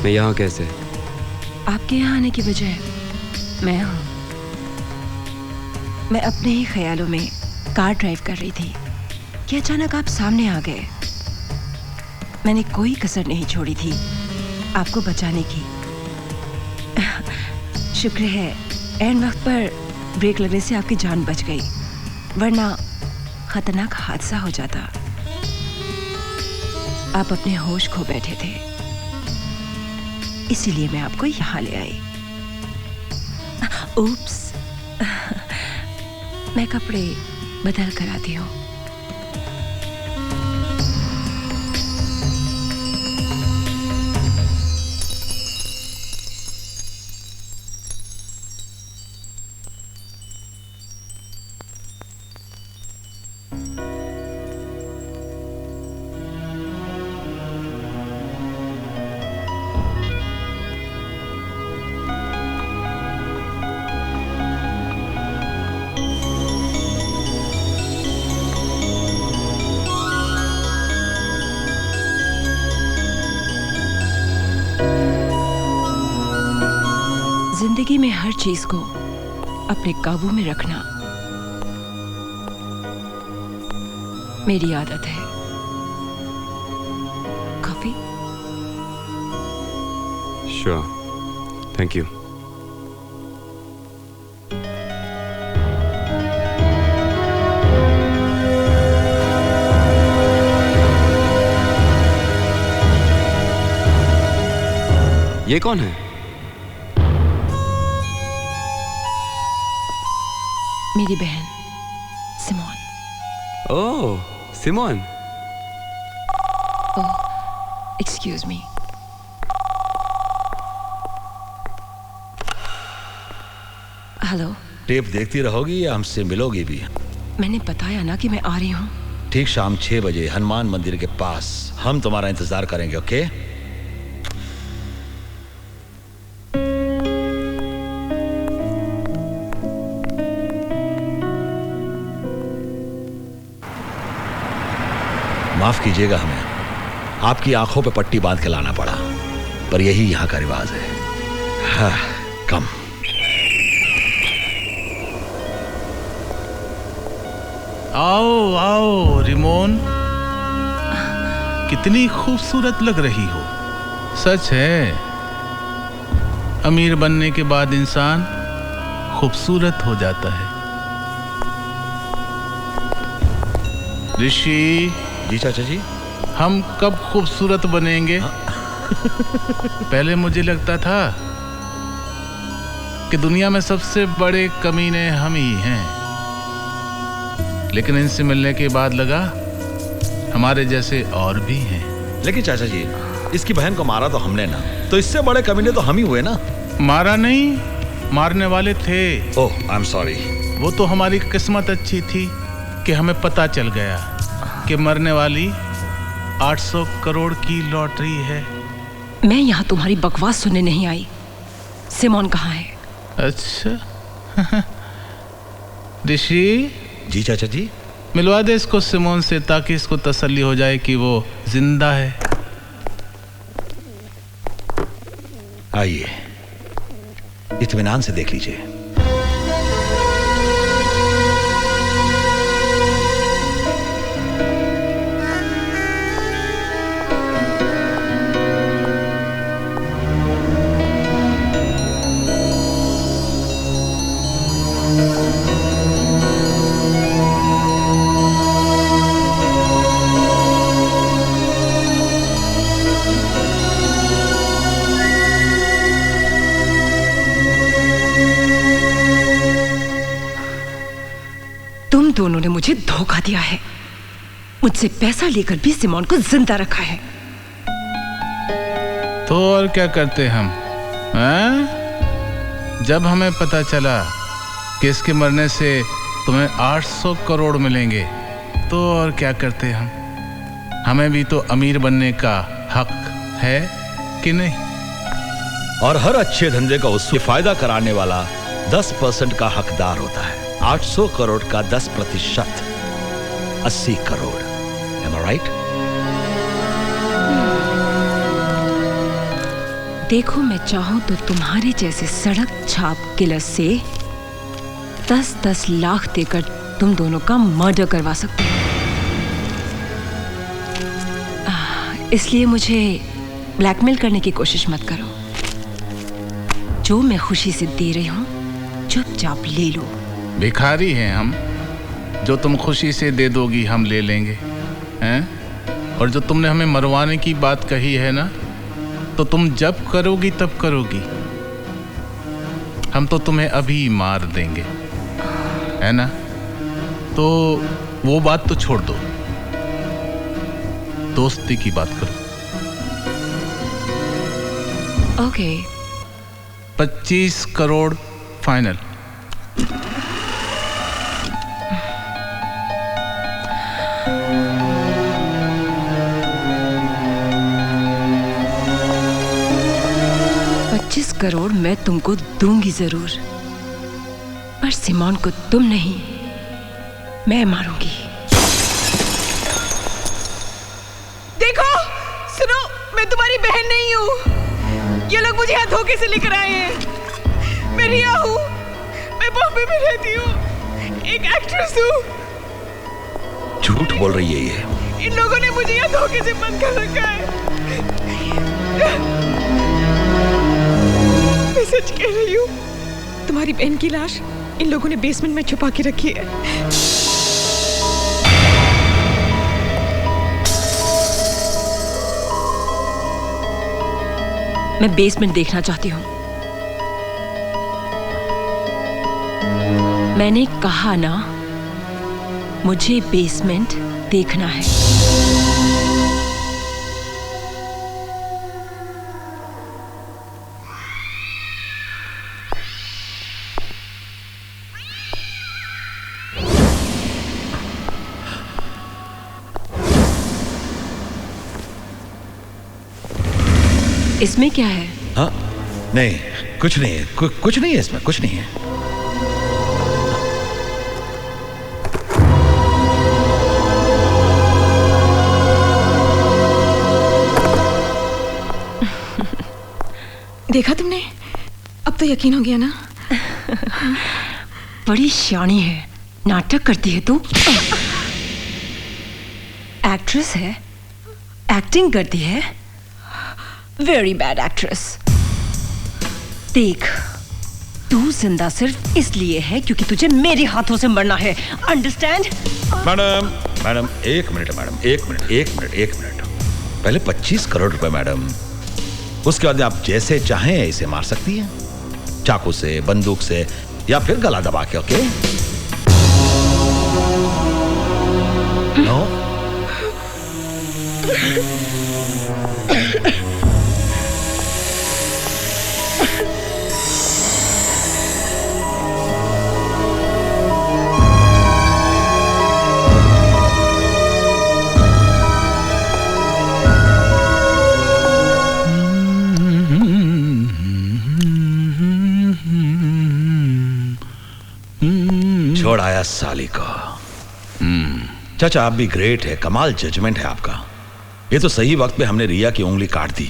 L: मैं यहाँ कैसे?
P: आपके यहाँ आने की वजह मैं हूँ। मैं अपने ही ख्यालों में कार ड्राइव कर रही थी कि अचानक आप सामने आ गए। मैंने कोई कसर नहीं छोड़ी थी आपको बचाने की। शुक्र है एंड वक्त पर ब्रेक लगने से आपकी जान बच गई, वरना खतरनाक हादसा हो जाता। आप अपने होश खो बैठे थे, इसीलिए मैं आपको यहाँ ले आई। उप्स, मैं कपड़े बदल कर आती हूँ। जिंदगी में हर चीज को अपने काबू में रखना मेरी आदत है। कॉफी?
Q: Sure, thank you. ये कौन है?
P: मेरी बहन सिमोन।
Q: ओह, सिमोन।
P: ओह, एक्सक्यूज मी। हेलो।
D: टेप देखती रहोगी या हमसे मिलोगी भी?
P: मैंने बताया ना कि मैं आ रही हूँ।
D: ठीक शाम 6 बजे हनुमान मंदिर के पास हम तुम्हारा इंतजार करेंगे, ओके? माफ कीजिएगा, हमें आपकी आंखों पे पट्टी बांध के लाना पड़ा, पर यही यहां का रिवाज है। हाँ, कम।
E: आओ आओ रिमोन, कितनी खूबसूरत लग रही हो। सच है, अमीर बनने के बाद इंसान खूबसूरत हो जाता है। ऋषि।
D: जी चाचा जी।
E: हम कब खूबसूरत बनेंगे? पहले मुझे लगता था कि दुनिया में सबसे बड़े कमीने हम ही हैं, लेकिन इनसे मिलने के बाद लगा हमारे जैसे और भी हैं।
D: लेकिन चाचा जी, इसकी बहन को मारा तो हमने ना, तो इससे बड़े कमीने तो हम ही हुए ना।
E: मारा नहीं, मारने वाले थे।
D: ओह, आई एम सॉरी।
E: वो तो हमारी किस्मत अच्छी थी कि हमें पता चल गया कि मरने वाली 800 करोड़ की लॉटरी है।
P: मैं यहाँ तुम्हारी बकवास सुनने नहीं आई। सिमोन कहाँ है?
E: अच्छा। ऋषि।
D: जी चाचा जी।
E: मिलवा दे इसको सिमोन से, ताकि इसको तसल्ली हो जाए कि वो जिंदा है।
D: आइए, इत्मीनान से देख लीजिए।
P: दोनों ने मुझे धोखा दिया है। मुझसे पैसा लेकर भी सिमोन को जिंदा रखा है।
E: तो और क्या करते हम? जब हमें पता चला कि इसके मरने से तुम्हें 800 करोड़ मिलेंगे, तो और क्या करते हम? हमें भी तो अमीर बनने का हक है कि नहीं?
D: और हर अच्छे धंधे का उससे फायदा कराने वाला 10% का हकदार होता है। 800 करोड़ का 10%, 80 करोड़। Am I right?
P: देखो, मैं चाहूं तो तुम्हारे जैसे सड़क छाप किलर से 10-10 लाख देकर तुम दोनों का मर्डर करवा सकती हूँ। इसलिए मुझे ब्लैकमेल करने की कोशिश मत करो। जो मैं खुशी से दे रही हूँ, चुपचाप ले लो।
E: भिखारी हैं हम, जो तुम खुशी से दे दोगी हम ले लेंगे, हैं? और जो तुमने हमें मरवाने की बात कही है ना, तो तुम जब करोगी तब करोगी। हम तो तुम्हें अभी मार देंगे, है ना? तो वो बात तो छोड़ दो, दोस्ती की बात करो।
P: ओके।
E: 25 करोड़ फाइनल।
P: करोड़ मैं तुमको दूंगी जरूर, पर सिमोन को तुम नहीं, मैं मारूंगी।
R: देखो, सुनो, मैं तुम्हारी बहन नहीं हूँ। ये लोग मुझे यहाँ धोखे से लेकर आए हैं। मैं रिया हूँ, मैं बॉम्बे में रहती हूँ, एक एक्ट्रेस हूँ।
D: झूठ बोल रही है ये।
R: इन लोगों ने मुझे यहाँ धोखे से बंद कर रखा है। मैं सच कह रही हूँ, तुम्हारी बहन की लाश इन लोगों ने बेसमेंट में छुपा के रखी है।
P: मैं बेसमेंट देखना चाहती हूँ। मैंने कहा ना, मुझे बेसमेंट देखना है। इसमें क्या है?
D: हाँ नहीं, कुछ नहीं है, कुछ नहीं है इसमें, कुछ नहीं है।
B: देखा तुमने? अब तो यकीन हो गया ना?
P: बड़ी शानी है, नाटक करती है तू। एक्ट्रेस है, एक्टिंग करती है, वेरी बैड एक्ट्रेस। देख, तू जिंदा सिर्फ इसलिए है क्योंकि तुझे मेरे हाथों से मरना है, अंडरस्टैंड?
D: मैडम मैडम एक मिनट मैडम, एक मिनट। पहले 25 करोड़ रुपए मैडम, उसके बाद आप जैसे चाहें इसे मार सकती हैं, चाकू से, बंदूक से, या फिर गला दबा के। ओके? नो? छोड़ आया साली को। चाचा आप भी ग्रेट है, कमाल जजमेंट है आपका। ये तो सही वक्त पे हमने रिया की उंगली काट दी,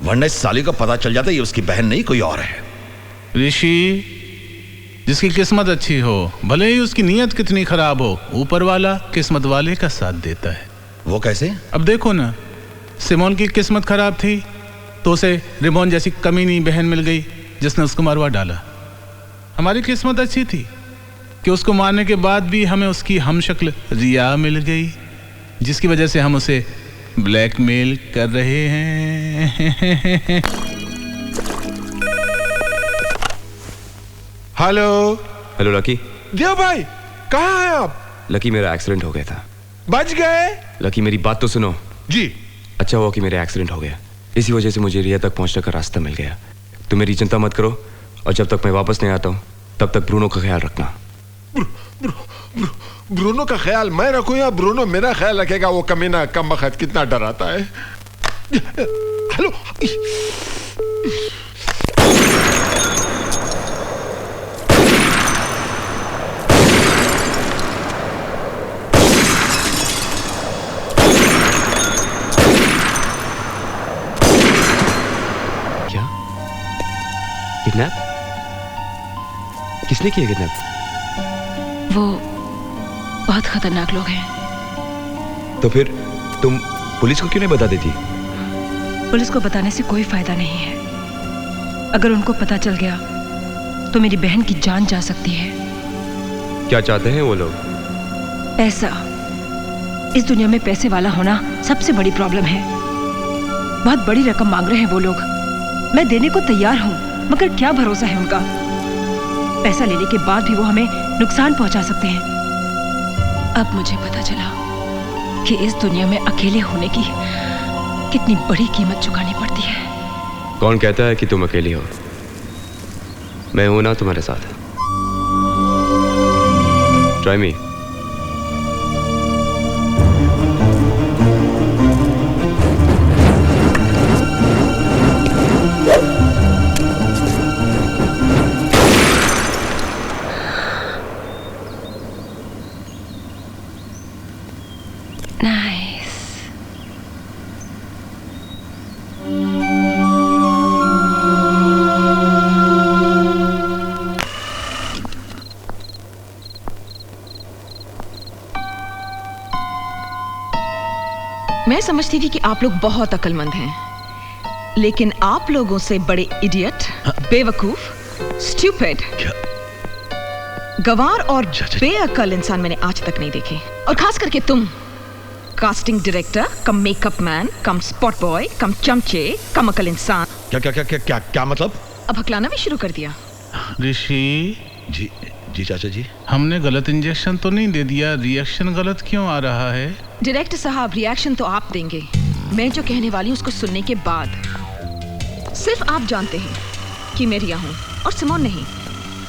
D: वरना इस साली को पता चल जाता ये उसकी बहन नहीं कोई और है।
E: ऋषि, जिसकी किस्मत अच्छी हो, भले ही उसकी नीयत कितनी खराब हो, ऊपर वाला किस्मत वाले का साथ देता है।
D: वो कैसे? अब
E: देखो ना, सिमोन की किस्मत खराब थी तो उसे रिमोन जैसी कमीनी बहन मिल गई जिसने उसको मरवा डाला। हमारी किस्मत अच्छी थी कि उसको मारने के बाद भी हमें उसकी हमशक्ल रिया मिल गई, जिसकी वजह से हम उसे ब्लैकमेल कर रहे हैं।
Q: Hello lucky.
C: देव भाई, कहाँ हैं आप?
Q: लकी, मेरा एक्सीडेंट हो गया था।
C: बच गए?
Q: लकी मेरी बात तो सुनो।
C: जी।
Q: अच्छा हुआ कि मेरा एक्सीडेंट हो गया, इसी वजह से मुझे रिया तक पहुंचने का रास्ता मिल गया। तुम मेरी चिंता मत करो, और जब तक मैं वापस नहीं आता हूँ तब तक ब्रूनो का ख्याल रखना।
C: ब्रूनो का ख्याल मैं रखूं या ब्रूनो मेरा ख्याल रखेगा? वो कमीना कमबख्त कितना डराता है। हेलो,
Q: क्या किडनैप? किसने किया किडनैप?
B: वो बहुत खतरनाक लोग हैं।
Q: तो फिर तुम पुलिस को क्यों नहीं बता देती?
P: पुलिस को बताने से कोई फायदा नहीं है। अगर उनको पता चल गया तो मेरी बहन की जान जा सकती है।
Q: क्या चाहते हैं वो लोग?
P: पैसा। इस दुनिया में पैसे वाला होना सबसे बड़ी प्रॉब्लम है। बहुत बड़ी रकम मांग रहे हैं वो लोग। मैं देने को तैयार हूँ, मगर क्या भरोसा है उनका? पैसा लेने के बाद भी वो हमें नुकसान पहुंचा सकते हैं। अब मुझे पता चला कि इस दुनिया में अकेले होने की कितनी बड़ी कीमत चुकानी पड़ती है।
Q: कौन कहता है कि तुम अकेली हो? मैं हूं ना तुम्हारे साथ। Try me.
R: मैं समझती थी कि आप लोग बहुत अक्लमंद हैं, लेकिन आप लोगों से बड़े इडियट, बेवकूफ, स्टूपिड, गवार और बेअक्ल इंसान मैंने आज तक नहीं देखे। और खास करके तुम, casting director cum makeup man cum spot boy cum चमचे कम अकल इंसान।
D: क्या क्या क्या क्या क्या क्या मतलब?
R: अब हकलाना भी शुरू कर दिया।
E: ऋषि
D: जी जी चाचा जी,
E: हमने गलत इंजेक्शन तो नहीं दे दिया, रिएक्शन गलत क्यों आ रहा है?
R: डायरेक्टर साहब, रिएक्शन तो आप देंगे, मैं जो कहने वाली हूँ उसको सुनने के बाद। सिर्फ आप जानते हैं कि मैं रिया हूँ और सिमोन नहीं,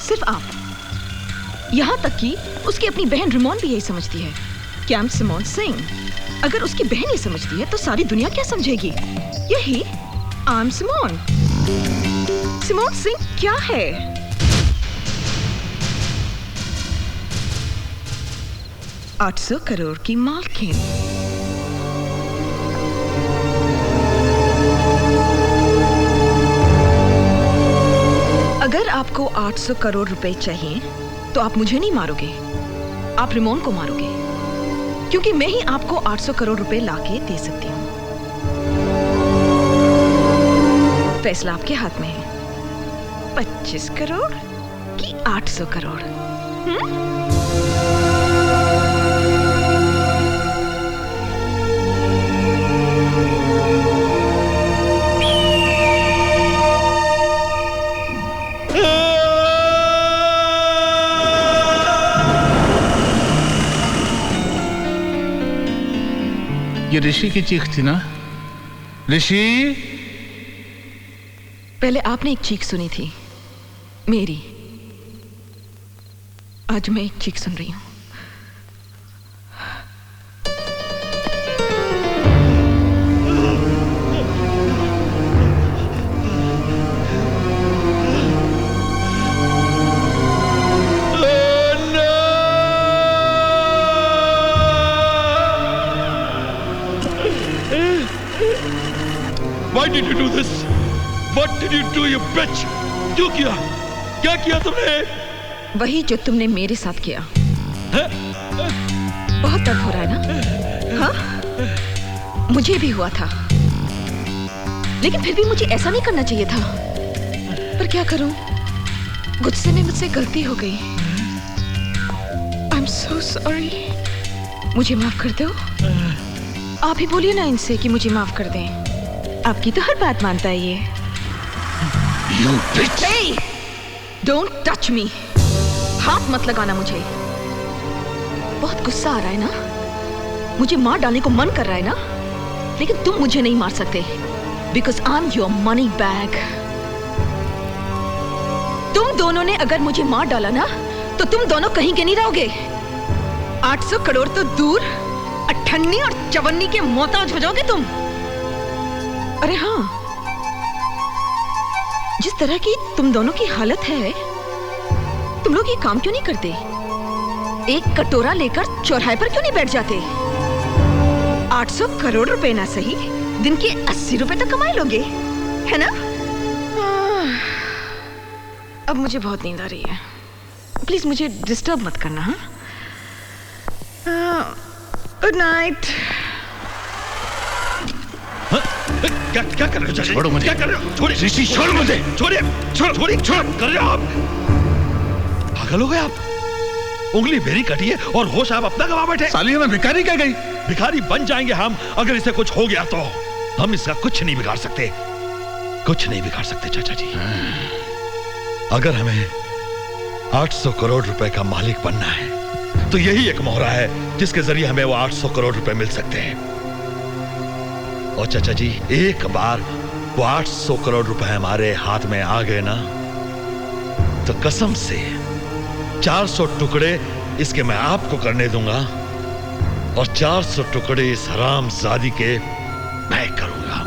R: सिर्फ आप। यहाँ तक कि उसकी अपनी बहन रिमोन भी यही समझती है कि आई एम सिमोन सिंह। अगर उसकी बहन ये समझती है तो सारी दुनिया क्या समझेगी? यही I am Simone. Simone Singh क्या है? $800 करोड़ की मालकिन। अगर आपको 800 करोड़ रुपए चाहिए तो आप मुझे नहीं मारोगे, आप रिमोन को मारोगे, क्योंकि मैं ही आपको 800 करोड़ रुपए लाके दे सकती हूँ। फैसला आपके हाथ में है, 25 करोड़ कि 800 करोड़?
E: ये ऋषि की चीख थी ना? ऋषि,
R: पहले आपने एक चीख सुनी थी मेरी, आज मैं एक चीख सुन रही हूं।
D: Why did you do this? What did you do, you bitch? क्यों किया? क्या किया तुमने?
R: वही जो तुमने मेरे साथ किया। बहुत दर्द हो रहा है ना? हाँ? मुझे भी हुआ था, लेकिन फिर भी मुझे ऐसा नहीं करना चाहिए था। पर क्या करूं? गुस्से में मुझसे गलती हो गई। I'm so sorry। मुझे माफ कर दो। आप ही बोलिए ना इनसे कि मुझे माफ कर दें। आपकी तो हर बात मानता है ये।
D: You bitch!
R: Hey! Don't touch me! हाथ मत लगाना मुझे। बहुत गुस्सा आ रहा है ना? मुझे मार डालने को मन कर रहा है ना? लेकिन तुम मुझे नहीं मार सकते, because I'm your money bag। तुम दोनों ने अगर मुझे मार डाला ना, तो तुम दोनों कहीं के नहीं रहोगे। 800 करोड़ तो दूर, अठन्नी और चवन्नी के मोहताज हो जाओगे तुम। अरे हाँ, जिस तरह की तुम दोनों की हालत है, तुम लोग ये काम क्यों नहीं करते? एक कटोरा लेकर चौराहे पर क्यों नहीं बैठ जाते? 800 करोड़ रुपए ना सही, दिन के 80 रुपए तक कमाए लोगे, है ना? अब मुझे बहुत नींद आ रही है, प्लीज मुझे डिस्टर्ब मत करना। हाँ, गुड नाइट।
D: क्या क्या कर रहे हो?
E: छोड़ो मुझे।
D: क्या कर रहे हो? छोड़िए ऋषि, छोड़ मुझे। छोड़िए, छोड़िए, छोड़ कर रहे हो आप? पागल हो गए आप? उंगली मेरी कटी है और होश आप अपना गवा बैठे।
E: सालिया में भिखारी क्या गई?
D: भिखारी बन जाएंगे हम अगर इसे कुछ हो गया तो। हम इसका कुछ नहीं बिगाड़ सकते, कुछ नहीं बिगाड़ सकते चाचा जी। अगर हमें 800 करोड़ रुपए का मालिक बनना है तो यही एक मोहरा है जिसके जरिए हमें वो 800 करोड़ रुपए मिल सकते हैं। और चाचा जी, एक बार वो 800 करोड़ रुपए हमारे हाथ में आ गए ना, तो कसम से 400 टुकड़े इसके मैं आपको करने दूंगा और 400 टुकड़े इस हरामजादी के मैं करूंगा।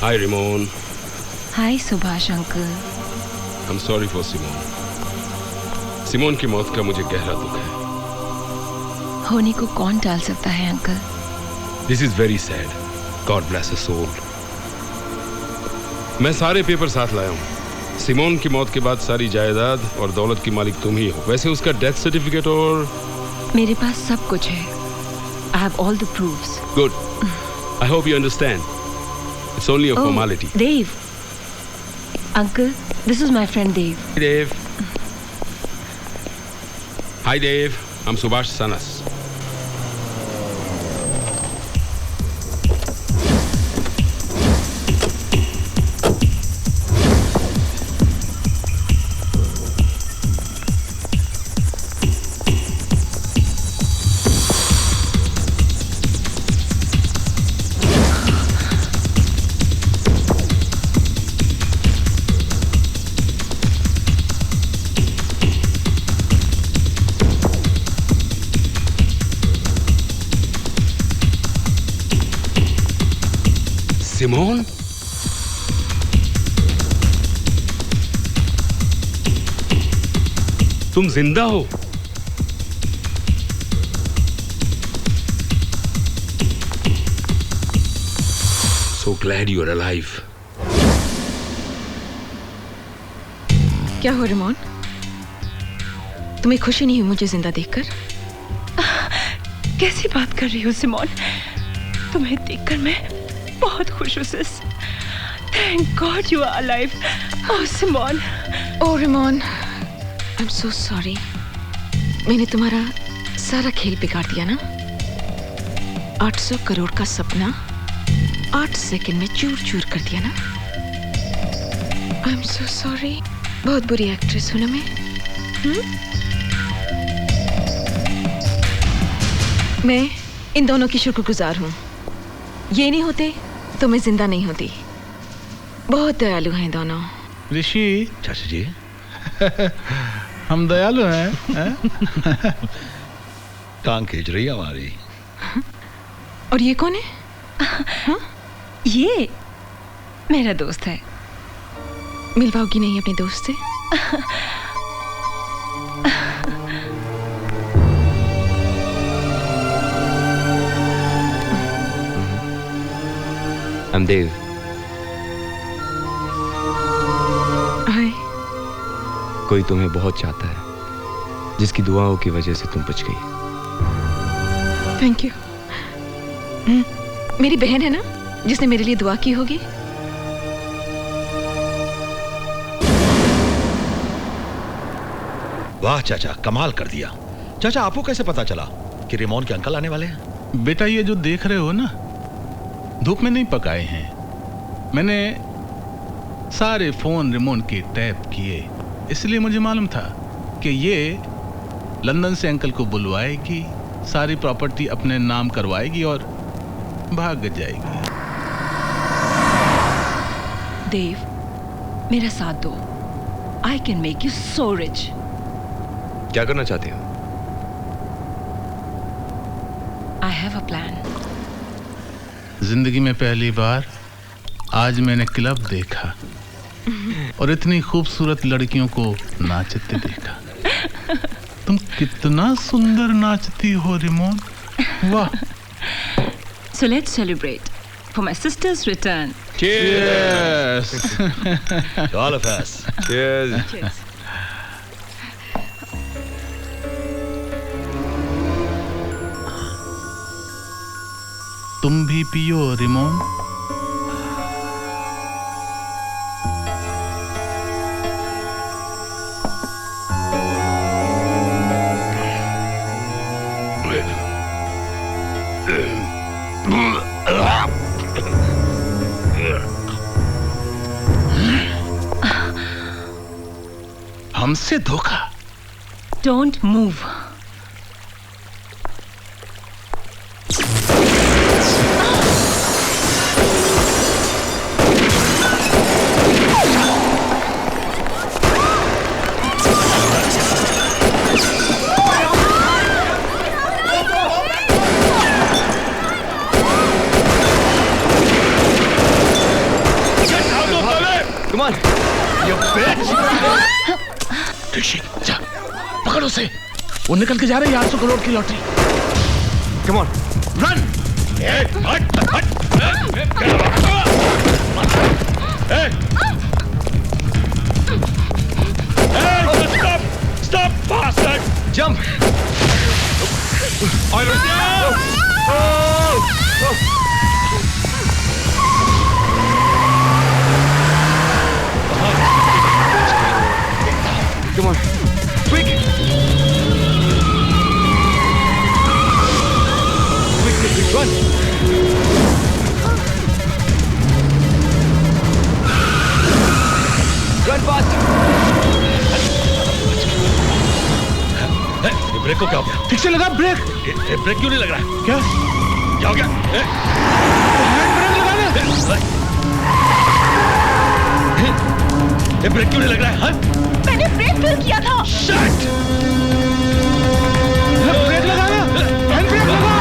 S: Hi Rimon.
P: Hi Subhash uncle.
S: I am sorry for Simon. Simon की मौत का मुझे गहरा दुख है।
P: होने को कौन टाल सकता है uncle?
S: This is very sad. God bless his soul. मैं सारे पेपर साथ लाया हूँ। सिमोन की मौत के बाद सारी जायदाद और दौलत की मालिक तुम ही हो। वैसे उसका डेथ सर्टिफिकेट और
P: मेरे पास सब कुछ है। I have all the proofs.
S: Good. I hope you understand. It's only a formality.
P: Dave. Uncle, this is my friend Dave.
S: Hi, Dave. Hi, Dave. I'm Subhash Sanas. Simone, तुम जिंदा हो? So glad you are alive.
R: क्या हो रिमोन? तुम्हें खुशी नहीं हुई मुझे जिंदा देखकर?
P: कैसी बात कर रही हो सिमोन? तुम्हें देखकर मैं बहुत खुश हूँ sis. Thank God you are alive. Oh Simone.
R: Oh रिमोन, I'm so sorry. मैंने तुम्हारा सारा खेल बिगाड़ दिया ना। 800 करोड़ का सपना 8 सेकंड में चूर चूर कर दिया ना। I'm so sorry. बहुत बुरी एक्ट्रेस हूँ ना मैं। मैं इन दोनों की शुक्रगुजार हूँ। ये नहीं होते तो मैं जिंदा नहीं होती। बहुत दयालु हैं दोनों।
E: ऋषि।
D: चाचा जी।
E: हम दयालु हैं,
D: टांग खींच रही है हमारी।
R: और ये कौन है?
P: ये मेरा दोस्त है।
R: मिलवाओगी नहीं अपने दोस्त से?
Q: I'm Dave.
R: हाय।
Q: कोई तुम्हें बहुत चाहता है, जिसकी दुआओं की वजह से तुम बच गई।
R: Thank you. मेरी बहन है ना जिसने मेरे लिए दुआ की होगी।
D: वाह चाचा, कमाल कर दिया। चाचा आपको कैसे पता चला कि रिमोन के अंकल आने वाले हैं?
E: बेटा ये जो देख रहे हो ना, धूप में नहीं पकाए हैं। मैंने सारे फोन रिमोन के टैप किए, इसलिए मुझे मालूम था कि ये लंदन से अंकल को बुलवाएगी, सारी प्रॉपर्टी अपने नाम करवाएगी और भाग जाएगी।
P: देव, मेरा साथ दो। I can make you so rich.
Q: क्या करना चाहते हो?
P: I have a plan.
E: जिंदगी में पहली बार आज मैंने क्लब देखा और इतनी खूबसूरत लड़कियों को नाचते देखा। तुम कितना सुंदर नाचती हो रिमोन, वाह।
P: So let's celebrate for my sister's return.
E: Cheers.
D: To all of us.
Q: Cheers.
P: Cheers.
E: तुम भी पियो रिमोन। हमसे धोखा।
P: Don't move.
L: Come on. You bitch.
E: ऋषि, जा, पकड़ उसे। वो निकल के जा रही है 800 करोड़ की lottery.
L: Come on, run.
O: Stop, bastard.
L: Jump. Come on, quick! Quick, run! Run fast!
D: ये ब्रेक को क्या हो गया?
E: ठीक से लगा ब्रेक।
D: ब्रेक क्यों नहीं लग रहा है?
E: क्या?
D: क्या हो गया? ये ब्रेक क्यों नहीं लग रहा है?
J: मैंने ब्रेक फेल किया था।
D: Shit!
E: ब्रेक लगाना, हैंड ब्रेक लगा।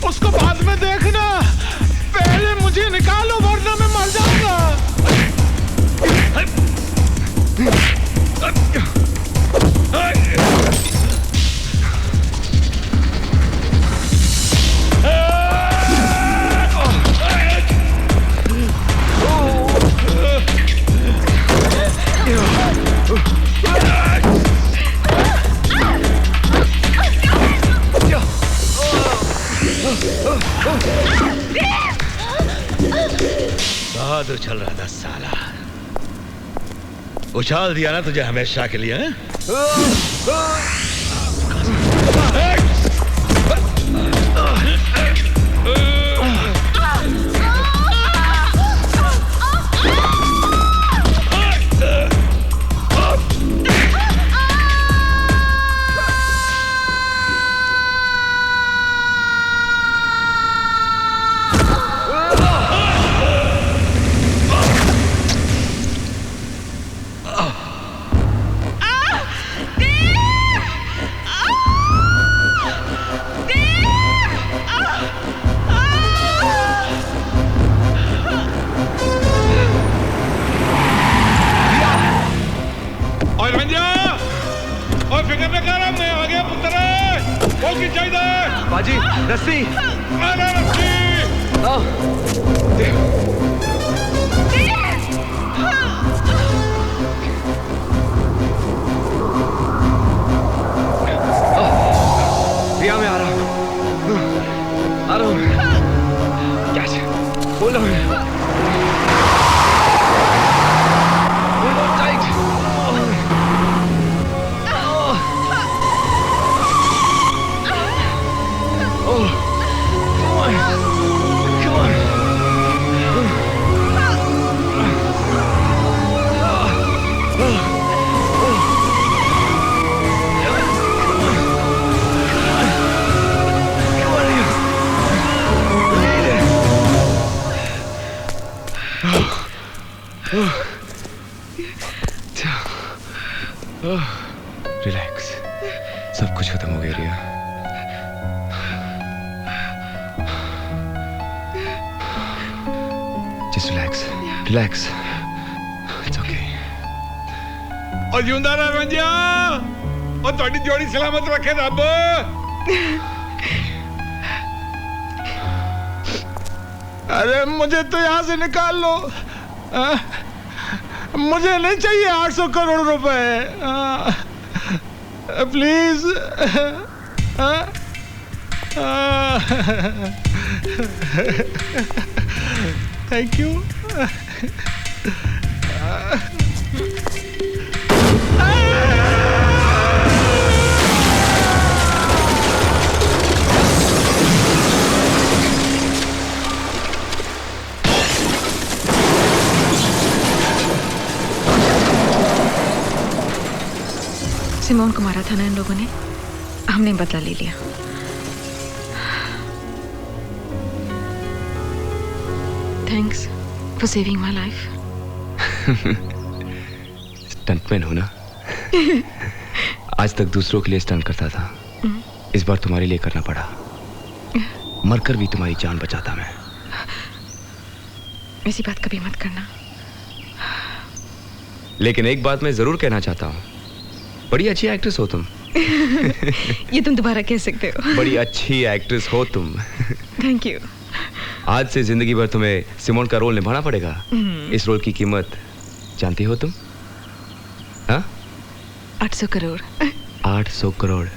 O: उसको बाद में देखना, पहले मुझे निकालो वरना मैं मर जाऊंगा।
D: बहुत उछल रहा था साला। उछाल दिया ना तुझे हमेशा के लिए, हैं?
L: बाजी, रस्सी।
O: अरे रस्सी।
L: रिया, मैं आ रहा हूँ। क्या बोलो।
Q: रिलैक्स, सब कुछ खत्म हो गया Riya. Just relax, relax, it's okay.
O: और जिंदा रह रंजिया, और थोड़ी जोड़ी सलामत रखे रब। अरे मुझे तो यहाँ से निकाल लो। मुझे नहीं चाहिए 800 करोड़ रुपए, प्लीज। Thank you.
B: सिमोन को मारा था ना इन लोगों ने, हमने बदला ले लिया। Thanks for saving my life.
Q: Stuntman हो ना? आज तक दूसरों के लिए स्टंट करता था, इस बार तुम्हारे लिए करना पड़ा। मरकर भी तुम्हारी जान बचाता मैं।
B: ऐसी बात कभी मत करना।
Q: लेकिन एक बात मैं जरूर कहना चाहता हूँ, बड़ी अच्छी एक्ट्रेस हो तुम।
B: ये तुम दोबारा कह सकते हो।
Q: बड़ी अच्छी एक्ट्रेस हो तुम।
B: Thank you.
Q: आज से जिंदगी भर तुम्हें सिमोन का रोल निभाना पड़ेगा। इस रोल की कीमत जानती हो तुम? हाँ?
B: 800 करोड़।
Q: 800 करोड़।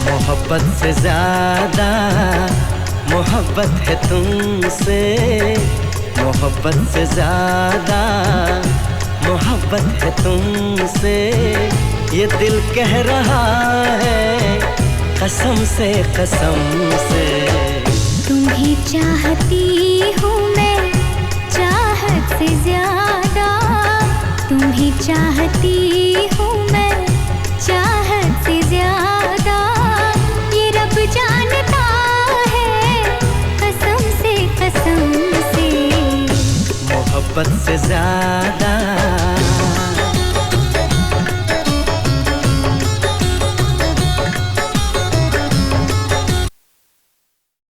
M: मोहब्बत से ज्यादा मोहब्बत है तुमसे, मोहब्बत से ज्यादा मोहब्बत है तुमसे, ये दिल कह रहा है कसम से कसम से।
N: तुम्हें चाहती हूँ मैं चाहत से ज्यादा, तुम्हें चाहती हूँ मैं चाहत से ज्यादा, ये रब जानता है कसम से कसम से।
M: मोहब्बत से ज्यादा